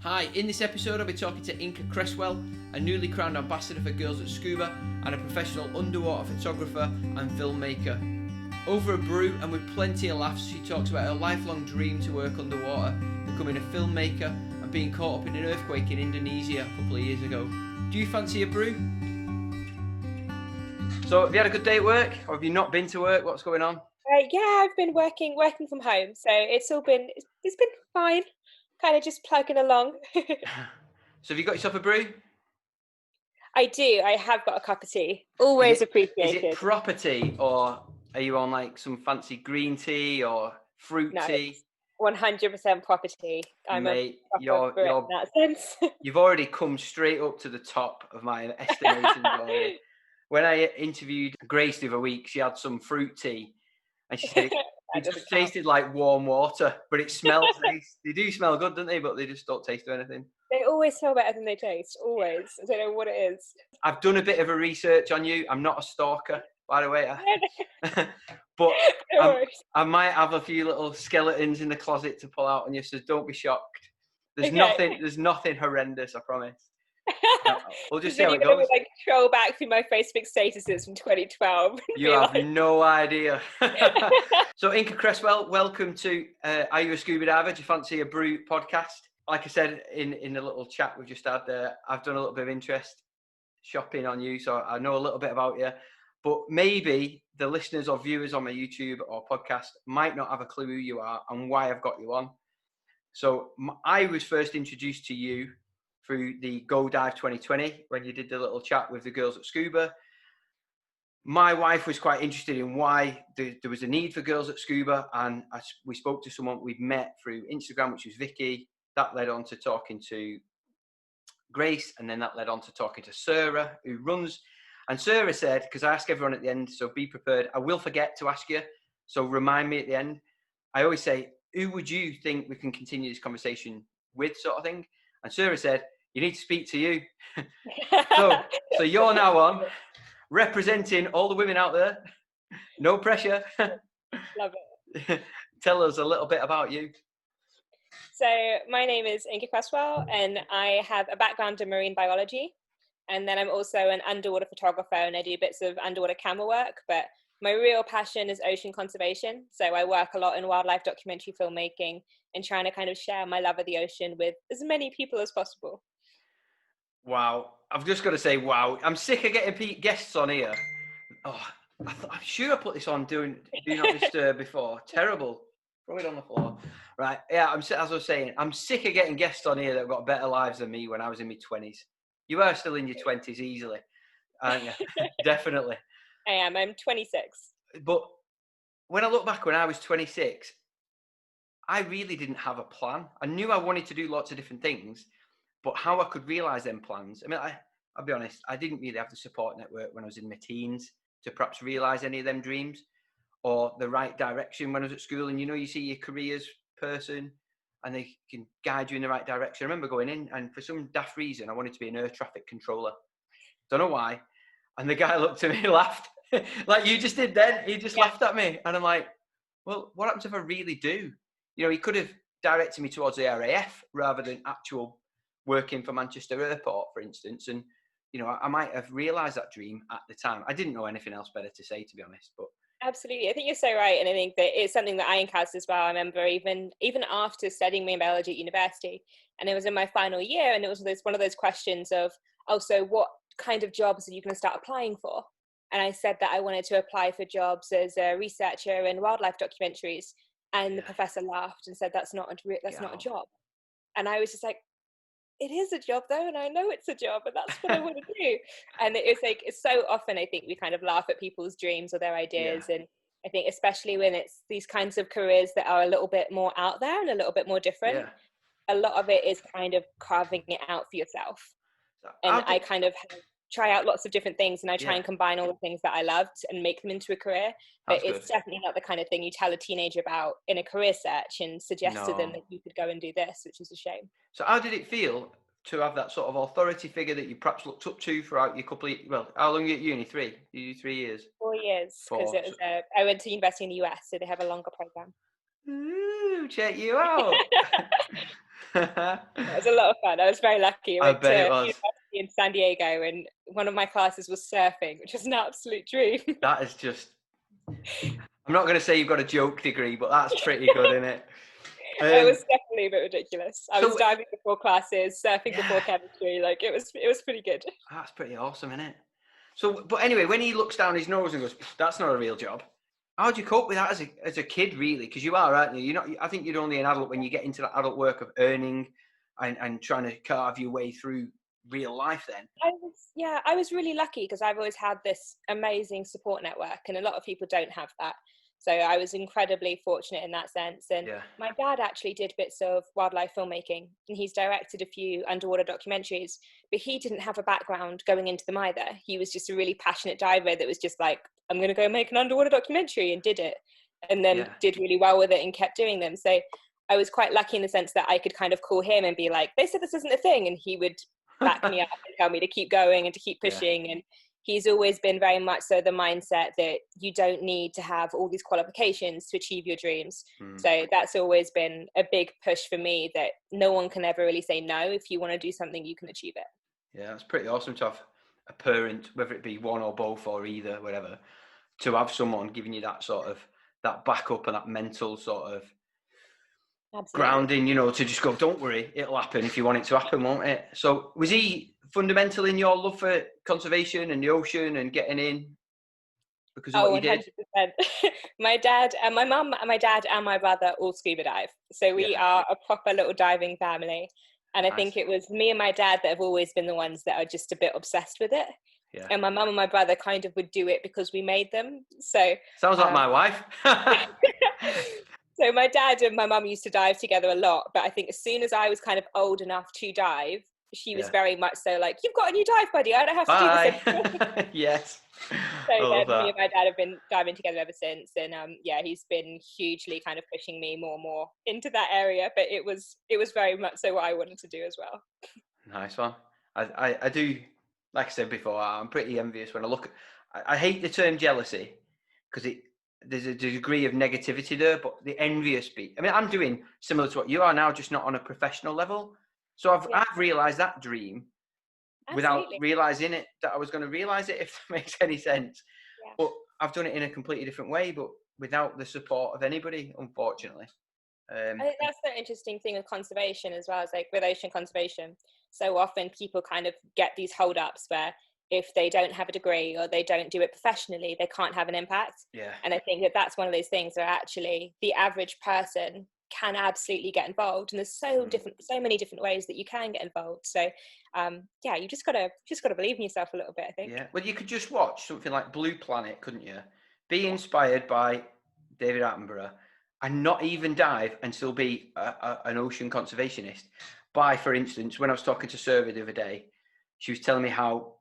Hi, in this episode I'll be talking to Inka Cresswell, a newly crowned ambassador for Girls at Scuba and a professional underwater photographer and filmmaker. Over a brew and with plenty of laughs, she talks about her lifelong dream to work underwater, becoming a filmmaker and being caught up in an earthquake in Indonesia a couple of years ago. Do you fancy a brew? So have you had a good day at work, or have you not been to work? What's going on? Yeah, I've been working from home, so it's been fine. Kind of just plugging along. So have you got yourself a brew? I do. I have got a cup of tea. Always appreciated. Is it proper tea, or are you on like some fancy green tea or fruit tea? 100% proper tea. I'm Mate, a proper Brit in that sense. You've already come straight up to the top of my estimation. When I interviewed Grace the other week, she had some fruit tea, and she said it just tasted like warm water, but it smells nice. They do smell good, don't they? But they just don't taste of anything. They always smell better than they taste. Always. I don't know what it is. I've done a bit of a research on you. I'm not a stalker, by the way. But I might have a few little skeletons in the closet to pull out on you, so don't be shocked. There's nothing horrendous, I promise. We'll just see how it goes. Like troll back through my Facebook statuses from 2012. You have no idea. So Inka Cresswell, welcome to Are You a Scuba Diver? Do you fancy a brew podcast? Like I said in the little chat we've just had there, I've done a little bit of interest shopping on you, so I know a little bit about you. But maybe the listeners or viewers on my YouTube or podcast might not have a clue who you are and why I've got you on. So I was first introduced to you through the Go Dive 2020 when you did the little chat with the girls at Scuba. My wife was quite interested in why there was a need for girls at Scuba, and we spoke to someone we'd met through Instagram, which was Vicky. That led on to talking to Grace, and then that led on to talking to Sarah, who runs. And Sarah said, because I ask everyone at the end, so be prepared. I will forget to ask you, so remind me at the end. I always say, who would you think we can continue this conversation with, sort of thing? And Sarah said, you need to speak to you. so you're now on, representing all the women out there. No pressure. Love it. Tell us a little bit about you. So my name is Inka Cresswell, and I have a background in marine biology. And then I'm also an underwater photographer, and I do bits of underwater camera work. But my real passion is ocean conservation. So I work a lot in wildlife documentary filmmaking and trying to kind of share my love of the ocean with as many people as possible. Wow. I've just got to say, wow. I'm sick of getting guests on here. Oh, I'm sure I put this on Do Not Disturb before. Terrible. Throw it on the floor. Right. Yeah, as I was saying, I'm sick of getting guests on here that have got better lives than me when I was in my 20s. You are still in your 20s easily, aren't you? Definitely. I am. I'm 26. But when I look back when I was 26, I really didn't have a plan. I knew I wanted to do lots of different things, but how I could realise them plans, I mean, I'll be honest, I didn't really have the support network when I was in my teens to perhaps realise any of them dreams or the right direction when I was at school. And, you see your careers person and they can guide you in the right direction. I remember going in and for some daft reason, I wanted to be an air traffic controller. Don't know why. And the guy looked at me and laughed like you just did then. He just laughed at me. And I'm like, well, what happens if I really do? He could have directed me towards the RAF rather than actual working for Manchester Airport, for instance. And, I might have realised that dream at the time. I didn't know anything else better to say, to be honest. But absolutely. I think you're so right. And I think that it's something that I encountered as well. I remember even after studying marine biology at university, and it was in my final year, and it was one of those questions of, so what kind of jobs are you going to start applying for? And I said that I wanted to apply for jobs as a researcher in wildlife documentaries. And the professor laughed and said, that's not a job. And I was just like, it is a job though, and I know it's a job, and that's what I want to do. And it's so often I think we kind of laugh at people's dreams or their ideas, and I think especially when it's these kinds of careers that are a little bit more out there and a little bit more different, a lot of it is kind of carving it out for yourself. And I kind of try out lots of different things, and I try and combine all the things that I loved and make them into a career. But it's definitely not the kind of thing you tell a teenager about in a career search and suggest to them that you could go and do this, which is a shame. So how did it feel to have that sort of authority figure that you perhaps looked up to throughout your couple of, how long were you at uni? 3? You do 3 years? 4 years, because it was I went to university in the US, so they have a longer program. Ooh, check you out. It was a lot of fun. I was very lucky. I I went to bet it was. university in San Diego, and one of my classes was surfing, which was an absolute dream. That is just, I'm not going to say you've got a joke degree, but that's pretty good, isn't it? It was definitely a bit ridiculous. I was So, diving before classes, surfing yeah, before chemistry. Like it was pretty good. that's pretty awesome, isn't it? So, but anyway, when he looks down his nose and goes, "That's not a real job," how do you cope with that as a kid, really? Because you are, aren't you? You're not. I think you're only an adult when you get into that adult work of earning and trying to carve your way through real life. Then, I was really lucky because I've always had this amazing support network, and a lot of people don't have that. So I was incredibly fortunate in that sense. And yeah, my dad actually did bits of wildlife filmmaking, and he's directed a few underwater documentaries, but he didn't have a background going into them either. He was just a really passionate diver that was just like, I'm going to go make an underwater documentary, and did it, and then yeah, did really well with it and kept doing them. So I was quite lucky in the sense that I could kind of call him and be like, they said this isn't a thing, and he would back me up and tell me to keep going and to keep pushing. yeah. And he's always been very much so the mindset that you don't need to have all these qualifications to achieve your dreams. So that's always been a big push for me, that no one can ever really say no. If you want to do something, you can achieve it. Yeah, it's pretty awesome to have a parent, whether it be one or both or either, whatever, to have someone giving you that sort of that backup and that mental sort of Absolutely. grounding, to just go, don't worry, it'll happen if you want it to happen, won't it? So was he fundamental in your love for conservation and the ocean and getting in because of what you did? 100%. My dad and my mum and my dad and my brother all scuba dive. So we Yeah, are a proper little diving family. And I nice. think it was me and my dad that have always been the ones that are just a bit obsessed with it. Yeah. And my mum and my brother kind of would do it because we made them. So Sounds like my wife. so my dad and my mum used to dive together a lot, but I think as soon as I was kind of old enough to dive, she was Yeah. very much so like, you've got a new dive buddy, I don't have to do this anymore. Bye. Yes. So I love then me that. and my dad have been diving together ever since. And he's been hugely kind of pushing me more and more into that area. But it was very much so what I wanted to do as well. Nice one. I do, like I said before, I'm pretty envious when I look. I hate the term jealousy because there's a degree of negativity there, but the envious bit. I mean, I'm doing similar to what you are now, just not on a professional level. So I've realised that dream without Absolutely. realising it, that I was going to realise it, if that makes any sense. Yeah. But I've done it in a completely different way, but without the support of anybody, unfortunately. I think that's the interesting thing with conservation as well, as like with ocean conservation. So often people kind of get these hold-ups where if they don't have a degree or they don't do it professionally, they can't have an impact. Yeah. And I think that that's one of those things where actually the average person can absolutely get involved, and there's so many different ways that you can get involved. So you just gotta believe in yourself a little bit, I think. Yeah. Well, you could just watch something like Blue Planet, couldn't you? Be inspired by David Attenborough and not even dive and still be an ocean conservationist. By, for instance, when I was talking to Survey the other day, she was telling me how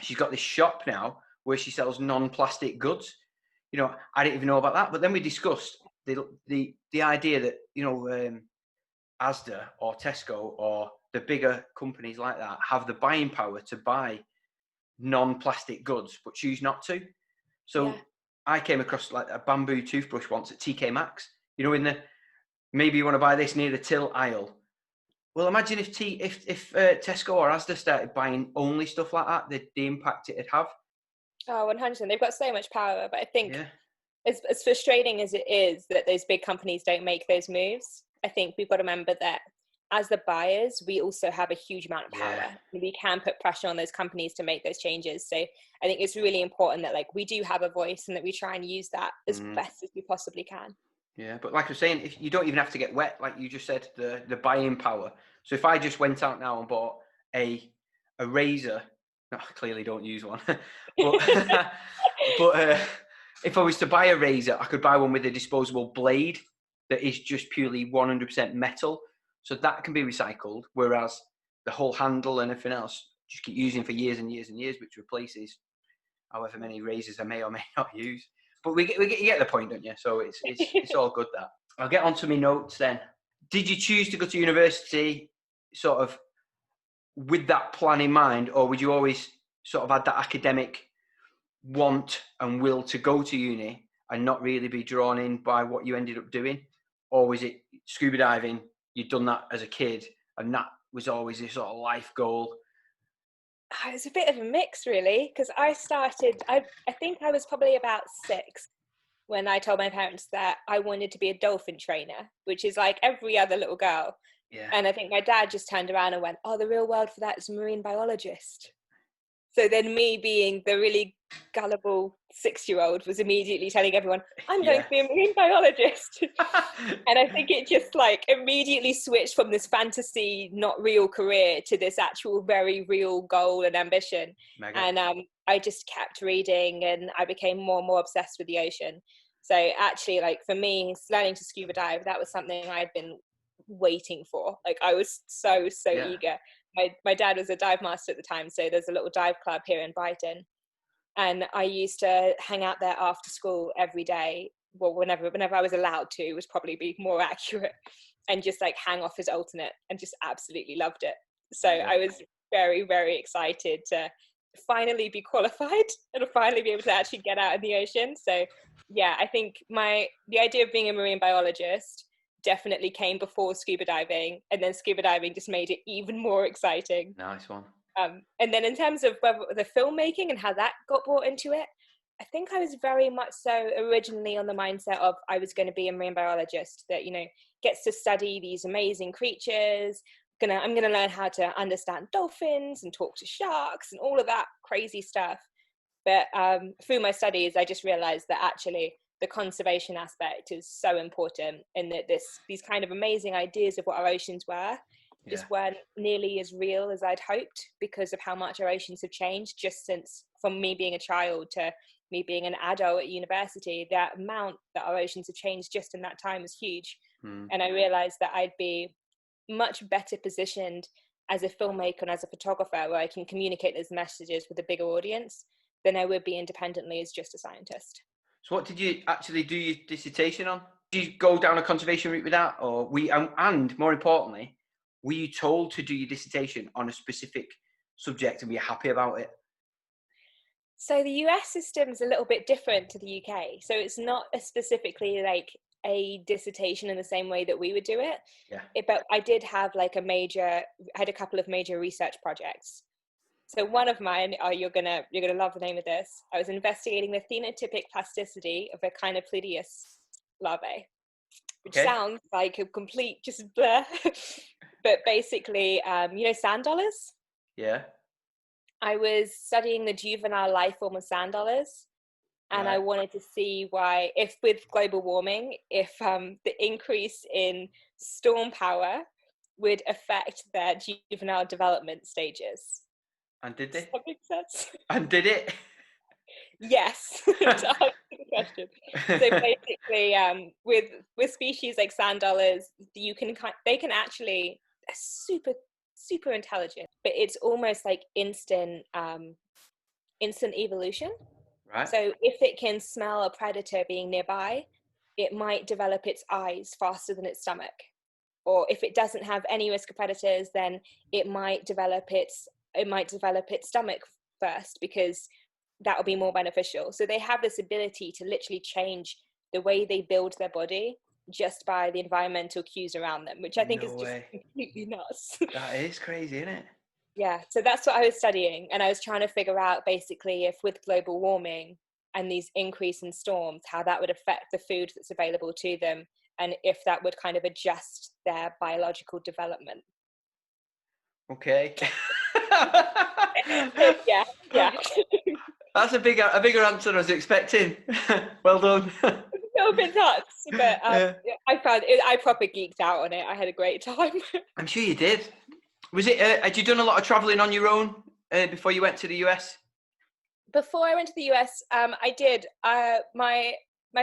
she's got this shop now where she sells non-plastic goods. I didn't even know about that. But then we discussed the idea that, Asda or Tesco or the bigger companies like that have the buying power to buy non-plastic goods, but choose not to. So I came across like a bamboo toothbrush once at TK Maxx. In the maybe you want to buy this near the till aisle. Well, imagine if Tesco or Asda started buying only stuff like that, the impact it'd have. Oh, 100%. They've got so much power, but I think as frustrating as it is that those big companies don't make those moves, I think we've got to remember that as the buyers, we also have a huge amount of power. We can put pressure on those companies to make those changes. So I think it's really important that we do have a voice and that we try and use that as best as we possibly can. Yeah, but like I was saying, if you don't even have to get wet, like you just said, the buying power. So if I just went out now and bought a razor, no, I clearly don't use one, but if I was to buy a razor, I could buy one with a disposable blade that is just purely 100% metal. So that can be recycled, whereas the whole handle and everything else just keep using for years and years and years, which replaces however many razors I may or may not use. But you get the point, don't you? So it's all good that. I'll get onto my notes then. Did you choose to go to university sort of with that plan in mind, or would you always sort of had that academic want and will to go to uni and not really be drawn in by what you ended up doing? Or was it scuba diving you'd done that as a kid and that was always your sort of life goal? It was a bit of a mix, really, because I think I was probably about 6 when I told my parents that I wanted to be a dolphin trainer, which is like every other little girl. Yeah. And I think my dad just turned around and went, "Oh, the real word for that is marine biologist." So then me being the really gullible 6-year-old was immediately telling everyone, "I'm going to be a marine biologist." And I think it just like immediately switched from this fantasy, not real career to this actual very real goal and ambition. Mega. And I just kept reading and I became more and more obsessed with the ocean. So actually, like for me, learning to scuba dive, that was something I'd been waiting for. Like I was so eager. My dad was a dive master at the time, so there's a little dive club here in Brighton, and I used to hang out there after school every day. Well, whenever I was allowed to, was probably be more accurate, and just like hang off his alternate, and just absolutely loved it. So I was very, very excited to finally be qualified and finally be able to actually get out in the ocean. So yeah, I think the idea of being a marine biologist definitely came before scuba diving, and then scuba diving just made it even more exciting. Nice one. And then in terms of the filmmaking and how that got brought into it, I think I was very much so originally on the mindset of I was going to be a marine biologist that, you know, gets to study these amazing creatures. I'm gonna learn how to understand dolphins and talk to sharks and all of that crazy stuff. But through my studies, I just realized that actually the conservation aspect is so important, and that these kind of amazing ideas of what our oceans were just weren't nearly as real as I'd hoped, because of how much our oceans have changed just since from me being a child to me being an adult at university. That amount that our oceans have changed just in that time is huge. And I realized that I'd be much better positioned as a filmmaker and as a photographer, where I can communicate those messages with a bigger audience, than I would be independently as just a scientist. So what did you actually do your dissertation on? Did you go down a conservation route with that, or and more importantly, were you told to do your dissertation on a specific subject and were you happy about it? So the US system is a little bit different to the UK. So it's not specifically like a dissertation in the same way that we would do it. But I did have like I had a couple of major research projects. So one of mine, you're gonna love the name of this. I was investigating the phenotypic plasticity of a kind of Echinopleus larvae, which sounds like a complete just blur. But basically, you know, sand dollars? Yeah. I was studying the juvenile life form of sand dollars, and I wanted to see why, if with global warming, if the increase in storm power would affect their juvenile development stages. And did they? Does that make sense? And did it? Yes, to answer the question. So basically, with species like sand dollars, they can actually super intelligent, but it's almost like instant evolution. Right. So if it can smell a predator being nearby, it might develop its eyes faster than its stomach. Or if it doesn't have any risk of predators, then it might develop its stomach first, because that will be more beneficial. So they have this ability to literally change the way they build their body just by the environmental cues around them, which I think is just completely nuts. That is crazy, isn't it? Yeah, so that's what I was studying, and I was trying to figure out basically if with global warming and these increase in storms, how that would affect the food that's available to them, and if that would kind of adjust their biological development. Okay. yeah. That's a bigger answer than I was expecting. Well done. A little bit nuts, but I found it. I proper geeked out on it. I had a great time. I'm sure you did. Was it? Had you done a lot of travelling on your own before you went to the US? Before I went to the US, I did. My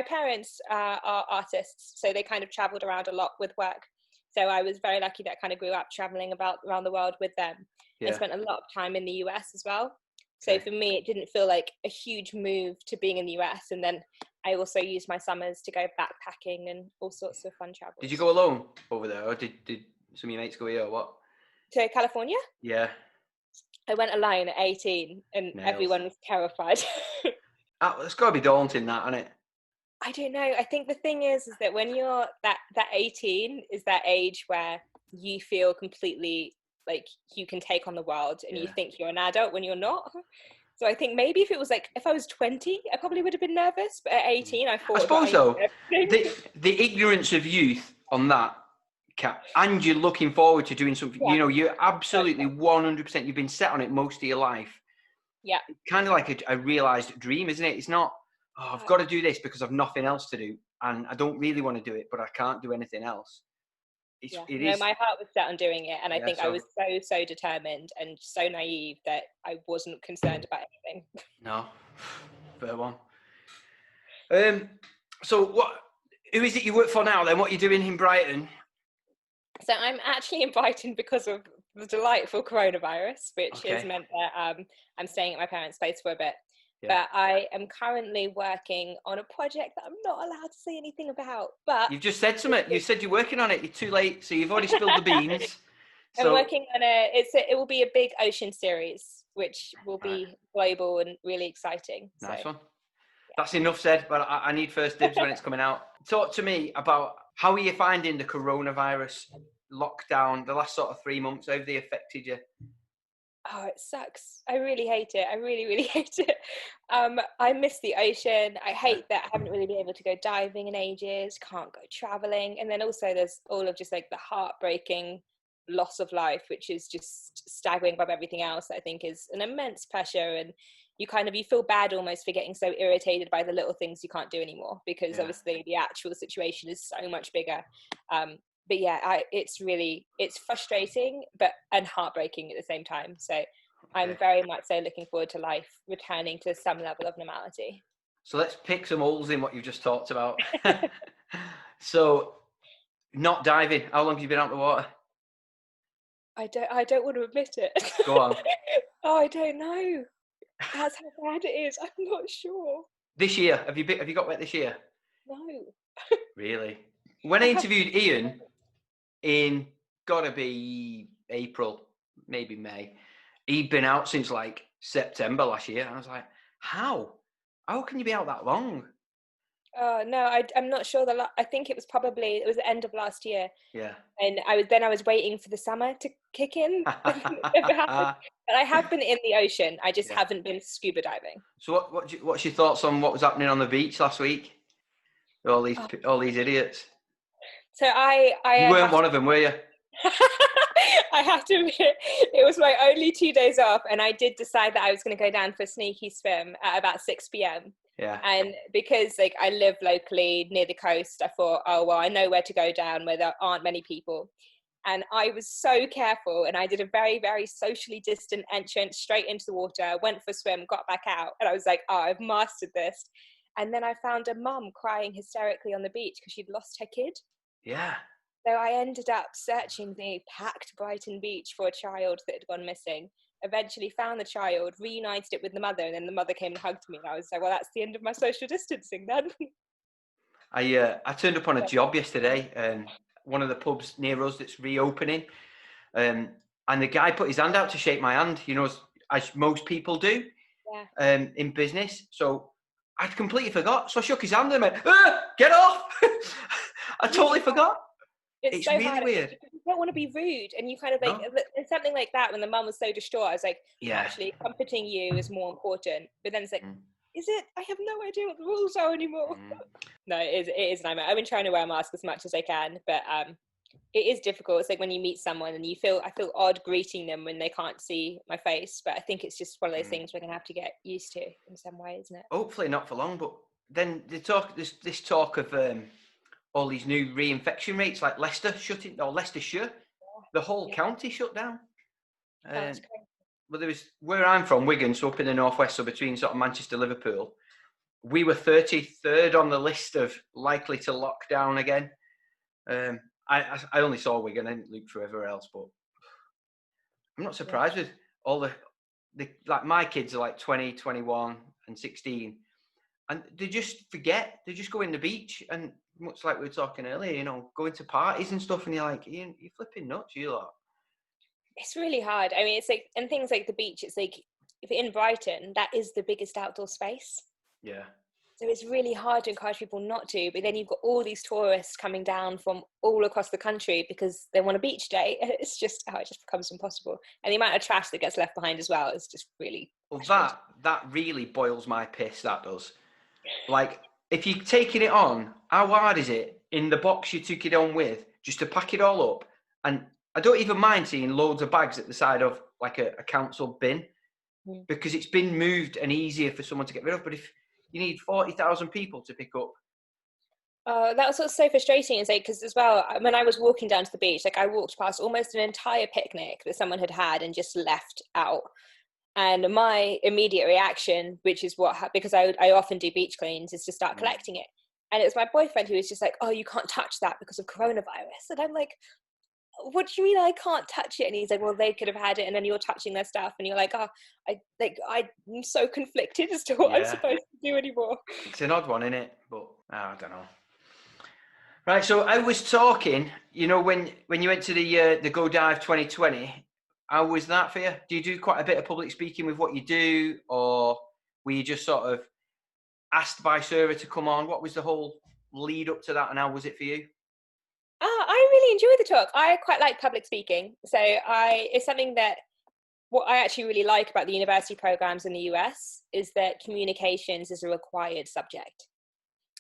parents are artists, so they kind of travelled around a lot with work. So I was very lucky that I kind of grew up travelling around the world with them. I spent a lot of time in the US as well. So for me, it didn't feel like a huge move to being in the US. And then I also used my summers to go backpacking and all sorts of fun travels. Did you go alone over there, or did some of your mates go here, or what? To California? Yeah. I went alone at 18, and everyone was terrified. It's got to be daunting, that, isn't it? I don't know. I think the thing is that when you're that 18 is that age where you feel completely like you can take on the world, and you Yeah. think you're an adult when you're not. So I think maybe if it was like, if I was 20, I probably would have been nervous, but at 18, I I thought that I suppose knew though, everything. the ignorance of youth on that, Kat, and you're looking forward to doing something, Yeah, you know, you're absolutely totally. 100%, you've been set on it most of your life. Yeah. Kind of like a realized dream, isn't it? It's not, oh, I've got to do this because I've nothing else to do, and I don't really want to do it, but I can't do anything else. Yeah, It no, is, my heart was set on doing it, and I yeah. think I So was so determined and so naive that I wasn't concerned about anything. no, fair one. So what? Who is it you work for now? Then what are you doing in Brighton? So I'm actually in Brighton because of the delightful coronavirus, which has Okay. meant that I'm staying at my parents' place for a bit. Yeah. But I am currently working on a project that I'm not allowed to say anything about. But You've just said something. You said you're working on it. You're too late. So you've already spilled the beans. I'm So working on it will be a big ocean series, which will right, be global and really exciting. So nice one. That's enough said. But I need first dibs when it's coming out. Talk to me about how are you finding the coronavirus lockdown? The last sort of 3 months, how have they affected you? oh, it sucks. I really hate it. I really hate it. I miss the ocean. I Yeah. hate that I haven't really been able to go diving in ages, can't go traveling. And then also there's all of just like the heartbreaking loss of life, which is just staggering above everything else, that I think is an immense pressure. And you feel bad almost for getting so irritated by the little things you can't do anymore, because Yeah. obviously the actual situation is so much bigger. But yeah, it's frustrating, and heartbreaking at the same time. So I'm Okay. very much so looking forward to life returning to some level of normality. So let's pick some holes in what you've just talked about. So not diving. How long have you been out of the water? I don't want to admit it. Go on. Oh, I don't know. That's how bad it is. I'm not sure. This year, have you got wet this year? No. Really? When I I have. interviewed Ian in gotta be April, maybe May, he'd been out since like September last year. And I was like, how? How can you be out that long? Oh no, I'm not sure. I think it was the end of last year, Yeah. and I was waiting for the summer to kick in. Never happened. But I have been in the ocean. I just Yeah. haven't been scuba diving. So what's your thoughts on what was happening on the beach last week? All Oh. these idiots. So I You weren't have one of them, were you? I have to admit, it was my only 2 days off, and I did decide that I was going to go down for a sneaky swim at about 6 p.m. Yeah. And because like I live locally near the coast, I thought, oh well, I know where to go down where there aren't many people. And I was so careful, and I did a very socially distant entrance straight into the water, went for a swim, got back out, and I was like, oh, I've mastered this. And then I found a mum crying hysterically on the beach because she'd lost her kid. Yeah. So I ended up searching the packed Brighton beach for a child that had gone missing. Eventually found the child, reunited it with the mother, and then the mother came and hugged me. And I was like, well, that's the end of my social distancing then. I turned up on a job yesterday, one of the pubs near us that's reopening, and the guy put his hand out to shake my hand, you know, as most people do, in business. So I'd completely forgot. So I shook his hand and went, get off! I totally forgot. It's so really hard. weird. You don't want to be rude, and you kind of like something like that. When the mum was so distraught, I was like, actually, comforting you is more important. But then it's like, is it? I have no idea what the rules are anymore. No, it is a nightmare. I've been trying to wear a mask as much as I can, but it is difficult. It's like when you meet someone and I feel odd greeting them when they can't see my face. But I think it's just one of those things we're gonna have to get used to in some way, isn't it? Hopefully not for long. But then there's this talk of all these new reinfection rates, like Leicestershire, the whole county shut down. That's crazy. Well, there was where I'm from, Wigan, so up in the northwest, so between sort of Manchester, Liverpool. We were 33rd on the list of likely to lock down again. I only saw Wigan, I didn't look for everywhere else, but I'm not surprised with all the like my kids are like 20, 21 and 16, and they just forget. They just go in the beach, and much like we were talking earlier, you know, going to parties and stuff, and you're like, you're flipping nuts, you lot. It's really hard. I mean, it's like, and things like the beach, it's like, if in Brighton, that is the biggest outdoor space. Yeah. So it's really hard to encourage people not to, but then you've got all these tourists coming down from all across the country because they want a beach day. It's just, it just becomes impossible. And the amount of trash that gets left behind as well is just really Well, that really boils my piss, that does. Like, if you're taking it on, how hard is it in the box you took it on with, just to pack it all up? And I don't even mind seeing loads of bags at the side of like a council bin, because it's been moved and easier for someone to get rid of. But if you need 40,000 people to pick up. That was what's so frustrating, is like, because as well, when I was walking down to the beach, like I walked past almost an entire picnic that someone had and just left out. And my immediate reaction, which is because I often do beach cleans, is to start collecting it. And it was my boyfriend who was just like, "Oh, you can't touch that because of coronavirus." And I'm like, "What do you mean I can't touch it?" And he's like, "Well, they could have had it, and then you're touching their stuff." And you're like, "Oh, I'm so conflicted as to what I'm supposed to do anymore." It's an odd one, isn't it? But I don't know. Right, so I was talking, when you went to the Go Dive 2020, how was that for you? Do you do quite a bit of public speaking with what you do, or were you just sort of asked by Sarah to come on? What was the whole lead up to that, and how was it for you? I really enjoy the talk. I quite like public speaking. So it's something that what I actually really like about the university programs in the US is that communications is a required subject.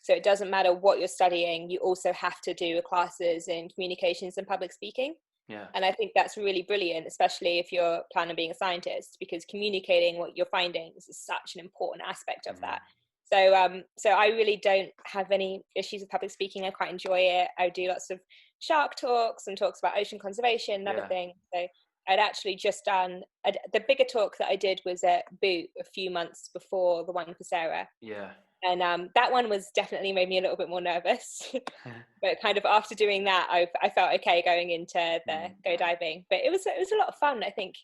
So it doesn't matter what you're studying, you also have to do classes in communications and public speaking. Yeah. And I think that's really brilliant, especially if you're planning on being a scientist, because communicating what you're finding is such an important aspect of that. So I really don't have any issues with public speaking. I quite enjoy it. I do lots of shark talks and talks about ocean conservation and other things. So I'd actually just done the bigger talk that I did was at Boot a few months before the one for Sarah. Yeah. And that one was definitely made me a little bit more nervous. But kind of after doing that, I felt okay going into the go diving. But it was a lot of fun. I think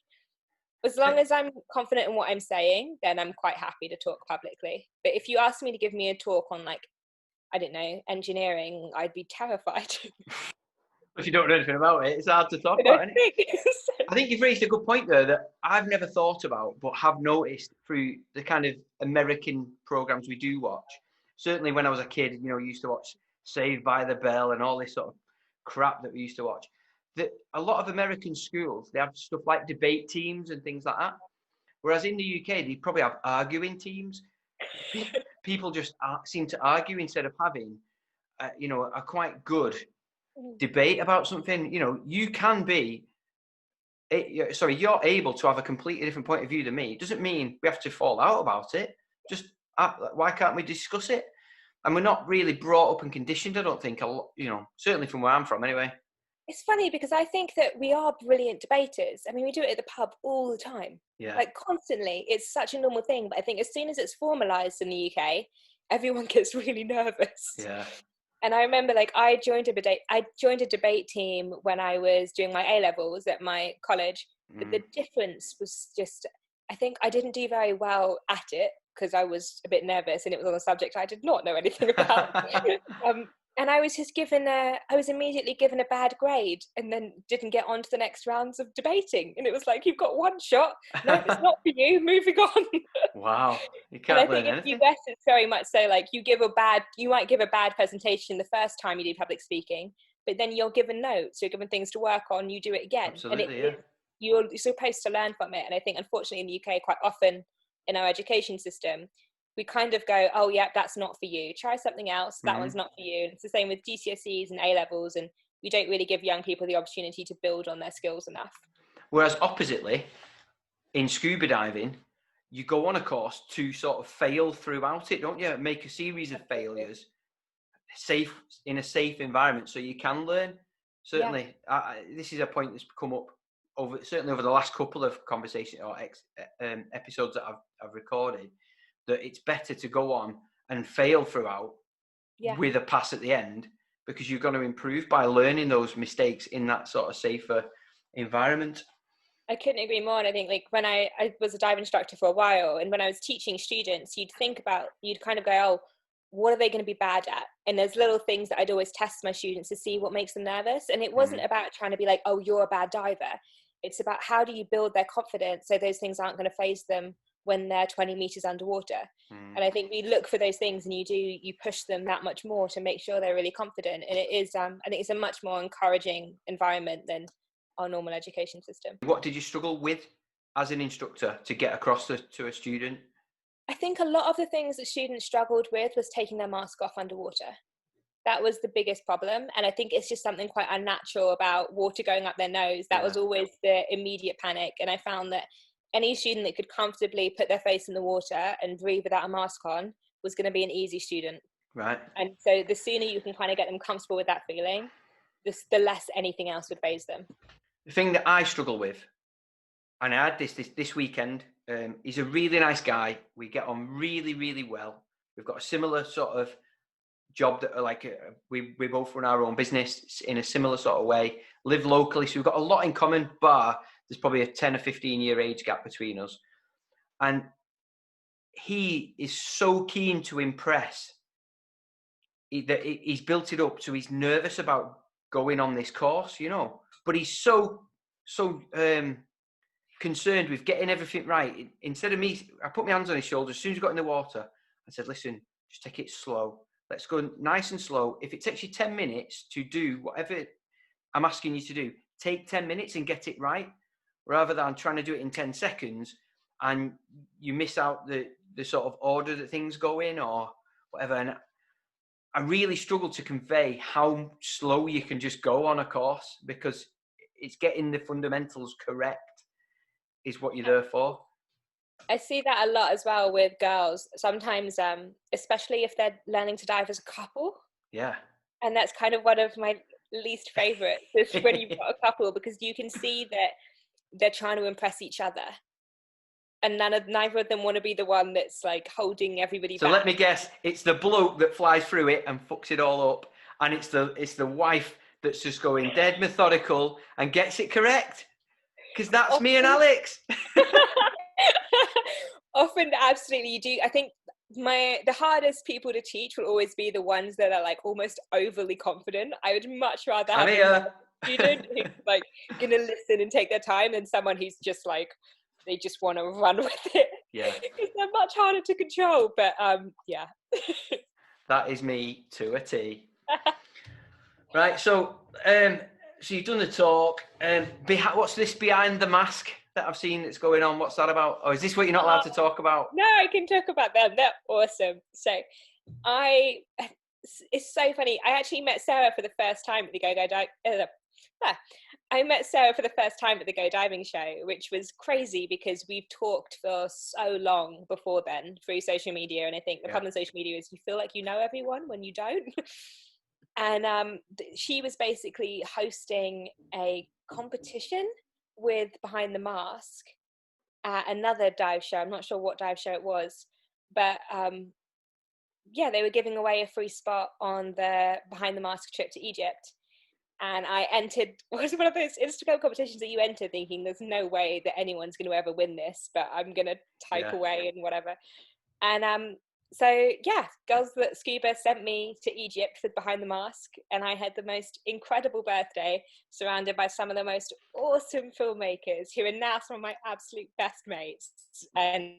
as long as I'm confident in what I'm saying, then I'm quite happy to talk publicly. But if you asked me to give me a talk on, like, I don't know, engineering, I'd be terrified. If you don't know anything about it, it's hard to talk about, isn't it? I think you've raised a good point there that I've never thought about, but have noticed through the kind of American programs we do watch. Certainly when I was a kid, used to watch Saved by the Bell and all this sort of crap that we used to watch. That a lot of American schools, they have stuff like debate teams and things like that. Whereas in the UK, they probably have arguing teams. People just seem to argue instead of having, a quite good debate about something. You can be, you're able to have a completely different point of view than me. It doesn't mean we have to fall out about it. Just why can't we discuss it? And we're not really brought up and conditioned, I don't think, certainly from where I'm from anyway. It's funny because I think that we are brilliant debaters. I mean, we do it at the pub all the time, like constantly. It's such a normal thing. But I think as soon as it's formalized in the UK, everyone gets really nervous. Yeah. And I remember, like, I joined a debate team when I was doing my A-levels at my college. But the difference was just, I think I didn't do very well at it because I was a bit nervous and it was on a subject I did not know anything about. And I was just I was immediately given a bad grade and then didn't get on to the next rounds of debating. And it was like, you've got one shot. No, it's not for you. Moving on. Wow. You can't learn anything. And I think in the US, it's very much so, like, you might give a bad presentation the first time you do public speaking, but then you're given notes, you're given things to work on, you do it again. Absolutely, and you're supposed to learn from it. And I think, unfortunately, in the UK, quite often in our education system, we kind of go, oh, yeah, that's not for you. Try something else. That one's not for you. And it's the same with GCSEs and A-levels. And we don't really give young people the opportunity to build on their skills enough. Whereas oppositely, in scuba diving, you go on a course to sort of fail throughout it, don't you? Make a series of failures in a safe environment so you can learn. Certainly, this is a point that's come up over the last couple of conversations or episodes that I've recorded, that it's better to go on and fail throughout with a pass at the end, because you're going to improve by learning those mistakes in that sort of safer environment. I couldn't agree more. And I think, like, when I was a dive instructor for a while, and when I was teaching students, you'd kind of go, oh, what are they going to be bad at? And there's little things that I'd always test my students to see what makes them nervous. And it wasn't about trying to be like, oh, you're a bad diver. It's about how do you build their confidence so those things aren't going to faze them when they're 20 meters underwater. And I think we look for those things, and you push them that much more to make sure they're really confident. And it is, I think it's a much more encouraging environment than our normal education system. What did you struggle with as an instructor to get across to a student? I think a lot of the things that students struggled with was taking their mask off underwater. That was the biggest problem. And I think it's just something quite unnatural about water going up their nose. That was always the immediate panic. And I found that any student that could comfortably put their face in the water and breathe without a mask on was going to be an easy student. Right. And so the sooner you can kind of get them comfortable with that feeling, the less anything else would faze them. The thing that I struggle with, and I had this weekend, he's a really nice guy. We get on really, really well. We've got a similar sort of job that we both run our own business in a similar sort of way, live locally. So we've got a lot in common, bar there's probably a 10 or 15 year age gap between us. And he is so keen to impress. He's built it up, so he's nervous about going on this course, you know, but he's so concerned with getting everything right. Instead of me, I put my hands on his shoulders as soon as he got in the water. I said, listen, just take it slow. Let's go nice and slow. If it takes you 10 minutes to do whatever I'm asking you to do, take 10 minutes and get it right, rather than trying to do it in 10 seconds and you miss out the sort of order that things go in or whatever. And I really struggle to convey how slow you can just go on a course, because it's getting the fundamentals correct is what you're there for. I see that a lot as well with girls. Sometimes, especially if they're learning to dive as a couple. Yeah. And that's kind of one of my least favorites, is when you've got a couple, because you can see that they're trying to impress each other. And neither of them want to be the one that's like holding everybody back. So let me guess, it's the bloke that flies through it and fucks it all up, and it's the wife that's just going dead methodical and gets it correct. Because that's me and Alex. Often, absolutely, you do. I think the hardest people to teach will always be the ones that are like almost overly confident. I would much rather have a student who's like going to listen and take their time than someone who's just like, they just want to run with it. Yeah. Because they're much harder to control. But yeah. That is me to a T. Right. So you've done the talk. What's this behind the mask that I've seen that's going on? What's that about? Or is this what you're not allowed to talk about? No, I can talk about them. They're awesome. So it's so funny. I actually met Sarah for the first time at the I met Sarah for the first time at the Go Diving show, which was crazy because we've talked for so long before then through social media. And I think the problem with social media is you feel like you know everyone when you don't. And she was basically hosting a competition with Behind the Mask at another dive show. I'm not sure what dive show it was, but they were giving away a free spot on the Behind the Mask trip to Egypt. And I entered, it was one of those Instagram competitions that you enter thinking there's no way that anyone's going to ever win this, but I'm going to type away and whatever. And Girls That Scuba sent me to Egypt with Behind the Mask, and I had the most incredible birthday surrounded by some of the most awesome filmmakers who are now some of my absolute best mates. And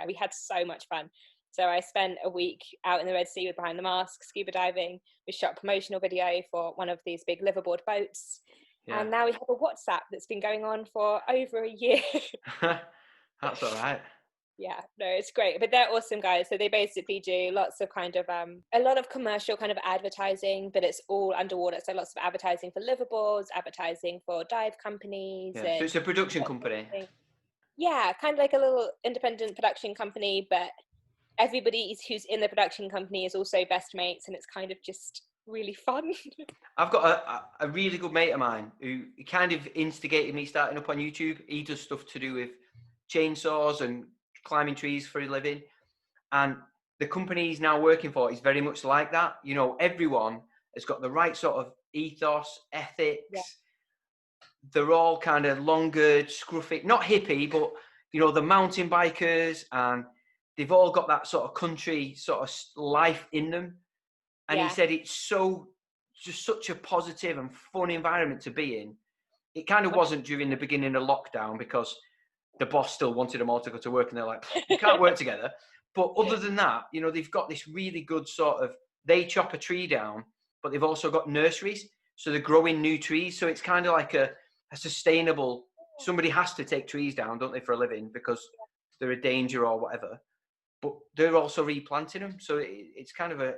we had so much fun. So I spent a week out in the Red Sea with Behind the Mask, scuba diving. We shot a promotional video for one of these big liveaboard boats. Yeah. And now we have a WhatsApp that's been going on for over a year. That's all right. Yeah, no, it's great. But they're awesome guys. So they basically do lots of kind of, a lot of commercial kind of advertising, but it's all underwater. So lots of advertising for liveaboards, advertising for dive companies. Yeah. So it's a production company. Yeah, kind of like a little independent production company, but everybody who's in the production company is also best mates, and it's kind of just really fun. I've got a really good mate of mine who kind of instigated me starting up on YouTube. He does stuff to do with chainsaws and climbing trees for a living, and the company he's now working for is very much like that. You know, everyone has got the right sort of ethos, ethics. Yeah. They're all kind of longer, scruffy, not hippie, but you know, the mountain bikers, and they've all got that sort of country sort of life in them. And he said it's just such a positive and fun environment to be in. It kind of wasn't during the beginning of lockdown because the boss still wanted them all to go to work, and they're like, you can't work together. But other than that, you know, they've got this really good sort of, they chop a tree down, but they've also got nurseries. So they're growing new trees. So it's kind of like a sustainable, somebody has to take trees down, don't they, for a living, because they're a danger or whatever. But they're also replanting them. So it's kind of a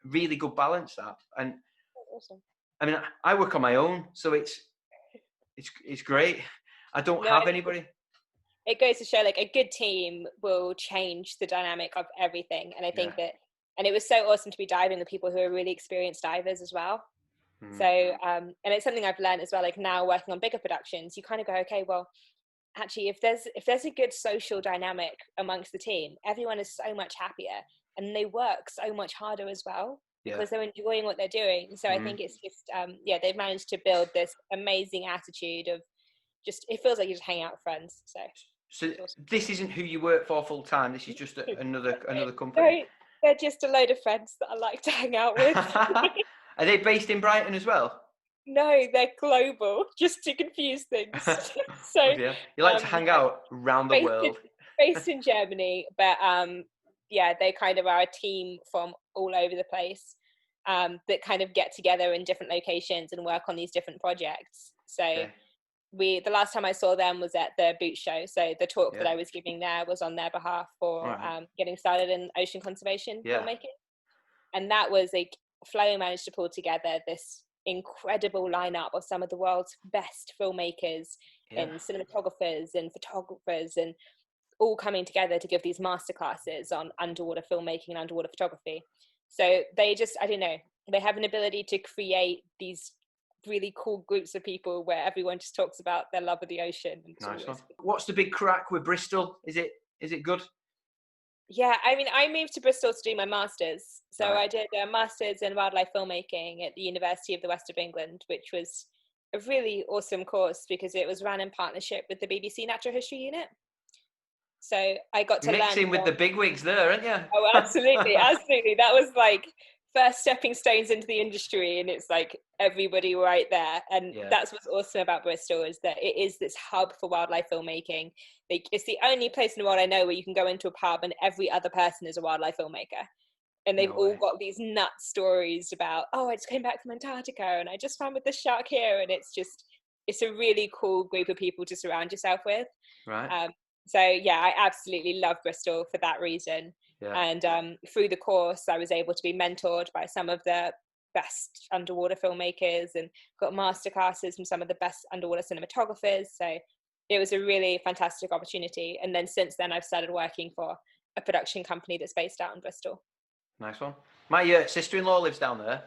really good balance, that. And Awesome. I mean, I work on my own, so it's great. I don't have anybody. It goes to show, like, a good team will change the dynamic of everything. And I think that, and it was so awesome to be diving with people who are really experienced divers as well. So, and it's something I've learned as well, like now working on bigger productions, you kind of go, okay, well, actually, if there's a good social dynamic amongst the team, everyone is so much happier and they work so much harder as well, because they're enjoying what they're doing. So I think it's just, they've managed to build this amazing attitude of just, it feels like you just hang out with friends. So awesome. This isn't who you work for full time. This is just another company. No, they're just a load of friends that I like to hang out with. Are they based in Brighton as well? No, they're global, just to confuse things. So you like to hang out around the world. Based in Germany, but they kind of are a team from all over the place, that kind of get together in different locations and work on these different projects. So the last time I saw them was at the boot show. So the talk that I was giving there was on their behalf for getting started in ocean conservation filmmaking. And that was like, Flo managed to pull together this incredible lineup of some of the world's best filmmakers and cinematographers and photographers, and all coming together to give these masterclasses on underwater filmmaking and underwater photography. So they just, I don't know, they have an ability to create these really cool groups of people where everyone just talks about their love of the ocean. Nice one. What's the big crack with Bristol? Is it good? Yeah, I mean, I moved to Bristol to do my master's. So I did a master's in wildlife filmmaking at the University of the West of England, which was a really awesome course because it was run in partnership with the BBC Natural History Unit. So I got to mixing with the bigwigs there, aren't you? Oh, absolutely, absolutely. That was like first stepping stones into the industry, and it's like everybody right there. And that's what's awesome about Bristol, is that it is this hub for wildlife filmmaking. Like, it's the only place in the world I know where you can go into a pub and every other person is a wildlife filmmaker. And they've all got these nut stories about, oh, I just came back from Antarctica and I just swam with this shark here. And it's a really cool group of people to surround yourself with. Right. So yeah, I absolutely love Bristol for that reason. Yeah. And through the course, I was able to be mentored by some of the best underwater filmmakers and got masterclasses from some of the best underwater cinematographers. So it was a really fantastic opportunity. And then since then, I've started working for a production company that's based out in Bristol. Nice one. My sister-in-law lives down there,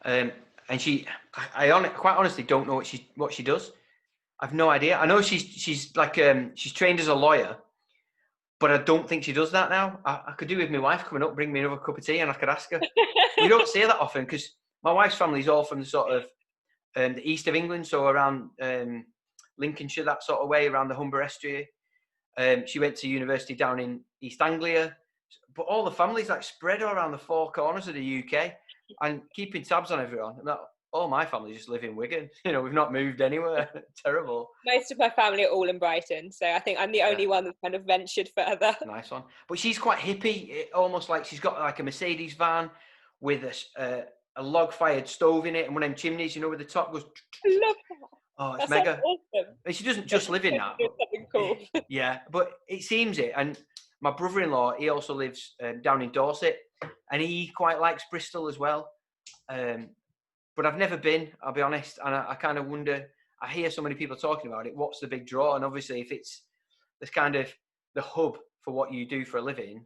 and I quite honestly don't know what she does. I've no idea. I know she's like she's trained as a lawyer, but I don't think she does that now. I could do with my wife coming up, bring me another cup of tea, and I could ask her. We don't see her that often because my wife's family is all from the sort of the east of England, so around Lincolnshire, that sort of way, around the Humber Estuary. She went to university down in East Anglia, but all the families like spread around the four corners of the UK, and keeping tabs on everyone. And all my family just live in Wigan. You know, we've not moved anywhere. Terrible. Most of my family are all in Brighton, so I think I'm the only one that's kind of ventured further. Nice one. But she's quite hippie, almost like she's got like a Mercedes van with a log-fired stove in it, and one of them chimneys, you know, where the top goes. I love that. Oh, it's mega. Awesome. And she doesn't just live in that. Something cool. Yeah, but it seems it. And my brother-in-law, he also lives down in Dorset, and he quite likes Bristol as well. But I've never been, I'll be honest, and I kind of wonder, I hear so many people talking about it, what's the big draw? And obviously if it's this kind of the hub for what you do for a living,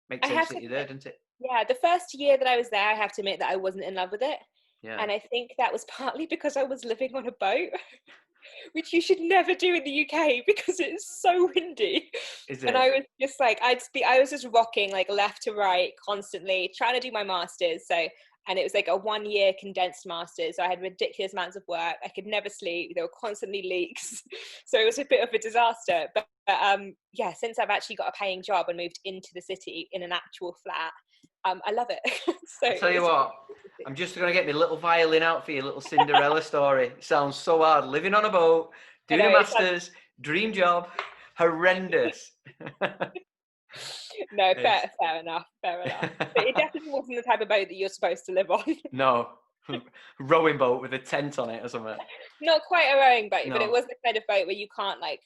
makes sense that you're there, doesn't it? Yeah, the first year that I was there, I have to admit that I wasn't in love with it. Yeah. And I think that was partly because I was living on a boat, which you should never do in the UK because it's so windy. Is it? And I was just like, I was just rocking like left to right constantly, trying to do my master's. And it was like a 1 year condensed master's. So I had ridiculous amounts of work. I could never sleep. There were constantly leaks. So it was a bit of a disaster. But yeah, since I've actually got a paying job and moved into the city in an actual flat, I love it. So I'll tell you what, I'm just going to get my little violin out for you, little Cinderella story. It sounds so hard. Living on a boat, doing a master's, dream job. Horrendous. No, fair enough. But it definitely wasn't the type of boat that you're supposed to live on. No. Rowing boat with a tent on it or something. Not quite a rowing boat, No. but it was the kind of boat where you can't like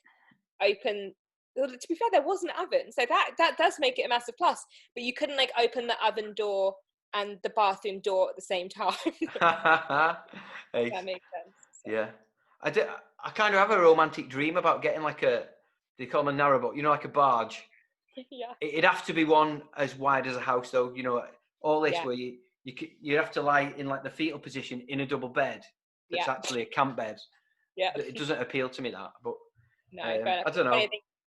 open. Well, to be fair, there was an oven, so that does make it a massive plus. But you couldn't like open the oven door and the bathroom door at the same time. That makes sense. So. Yeah, I kind of have a romantic dream about getting like they call them a narrowboat, like a barge. Yeah. It'd have to be one as wide as a house, though. All this where you have to lie in like the fetal position in a double bed. That's actually a camp bed. Yeah. It doesn't appeal to me, that, but no, I don't know.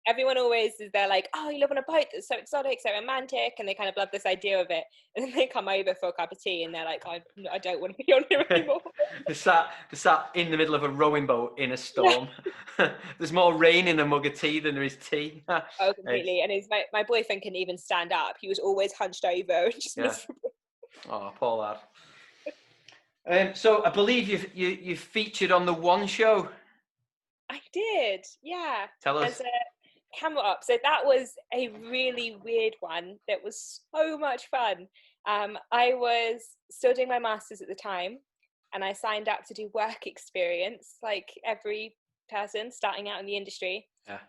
Everyone always is there like, oh, you live on a boat that's so exotic, so romantic, and they kind of love this idea of it. And then they come over for a cup of tea and they're like, I don't want to be on here anymore. They're sat in the middle of a rowing boat in a storm. There's more rain in a mug of tea than there is tea. Oh, completely. And my boyfriend couldn't even stand up. He was always hunched over and just miserable. Oh, poor lad. So I believe you've featured on the One Show. I did, yeah. Tell us. As a camera up. So that was a really weird one. That was so much fun. I was still doing my master's at the time, and I signed up to do work experience, like every person starting out in the industry. Yeah.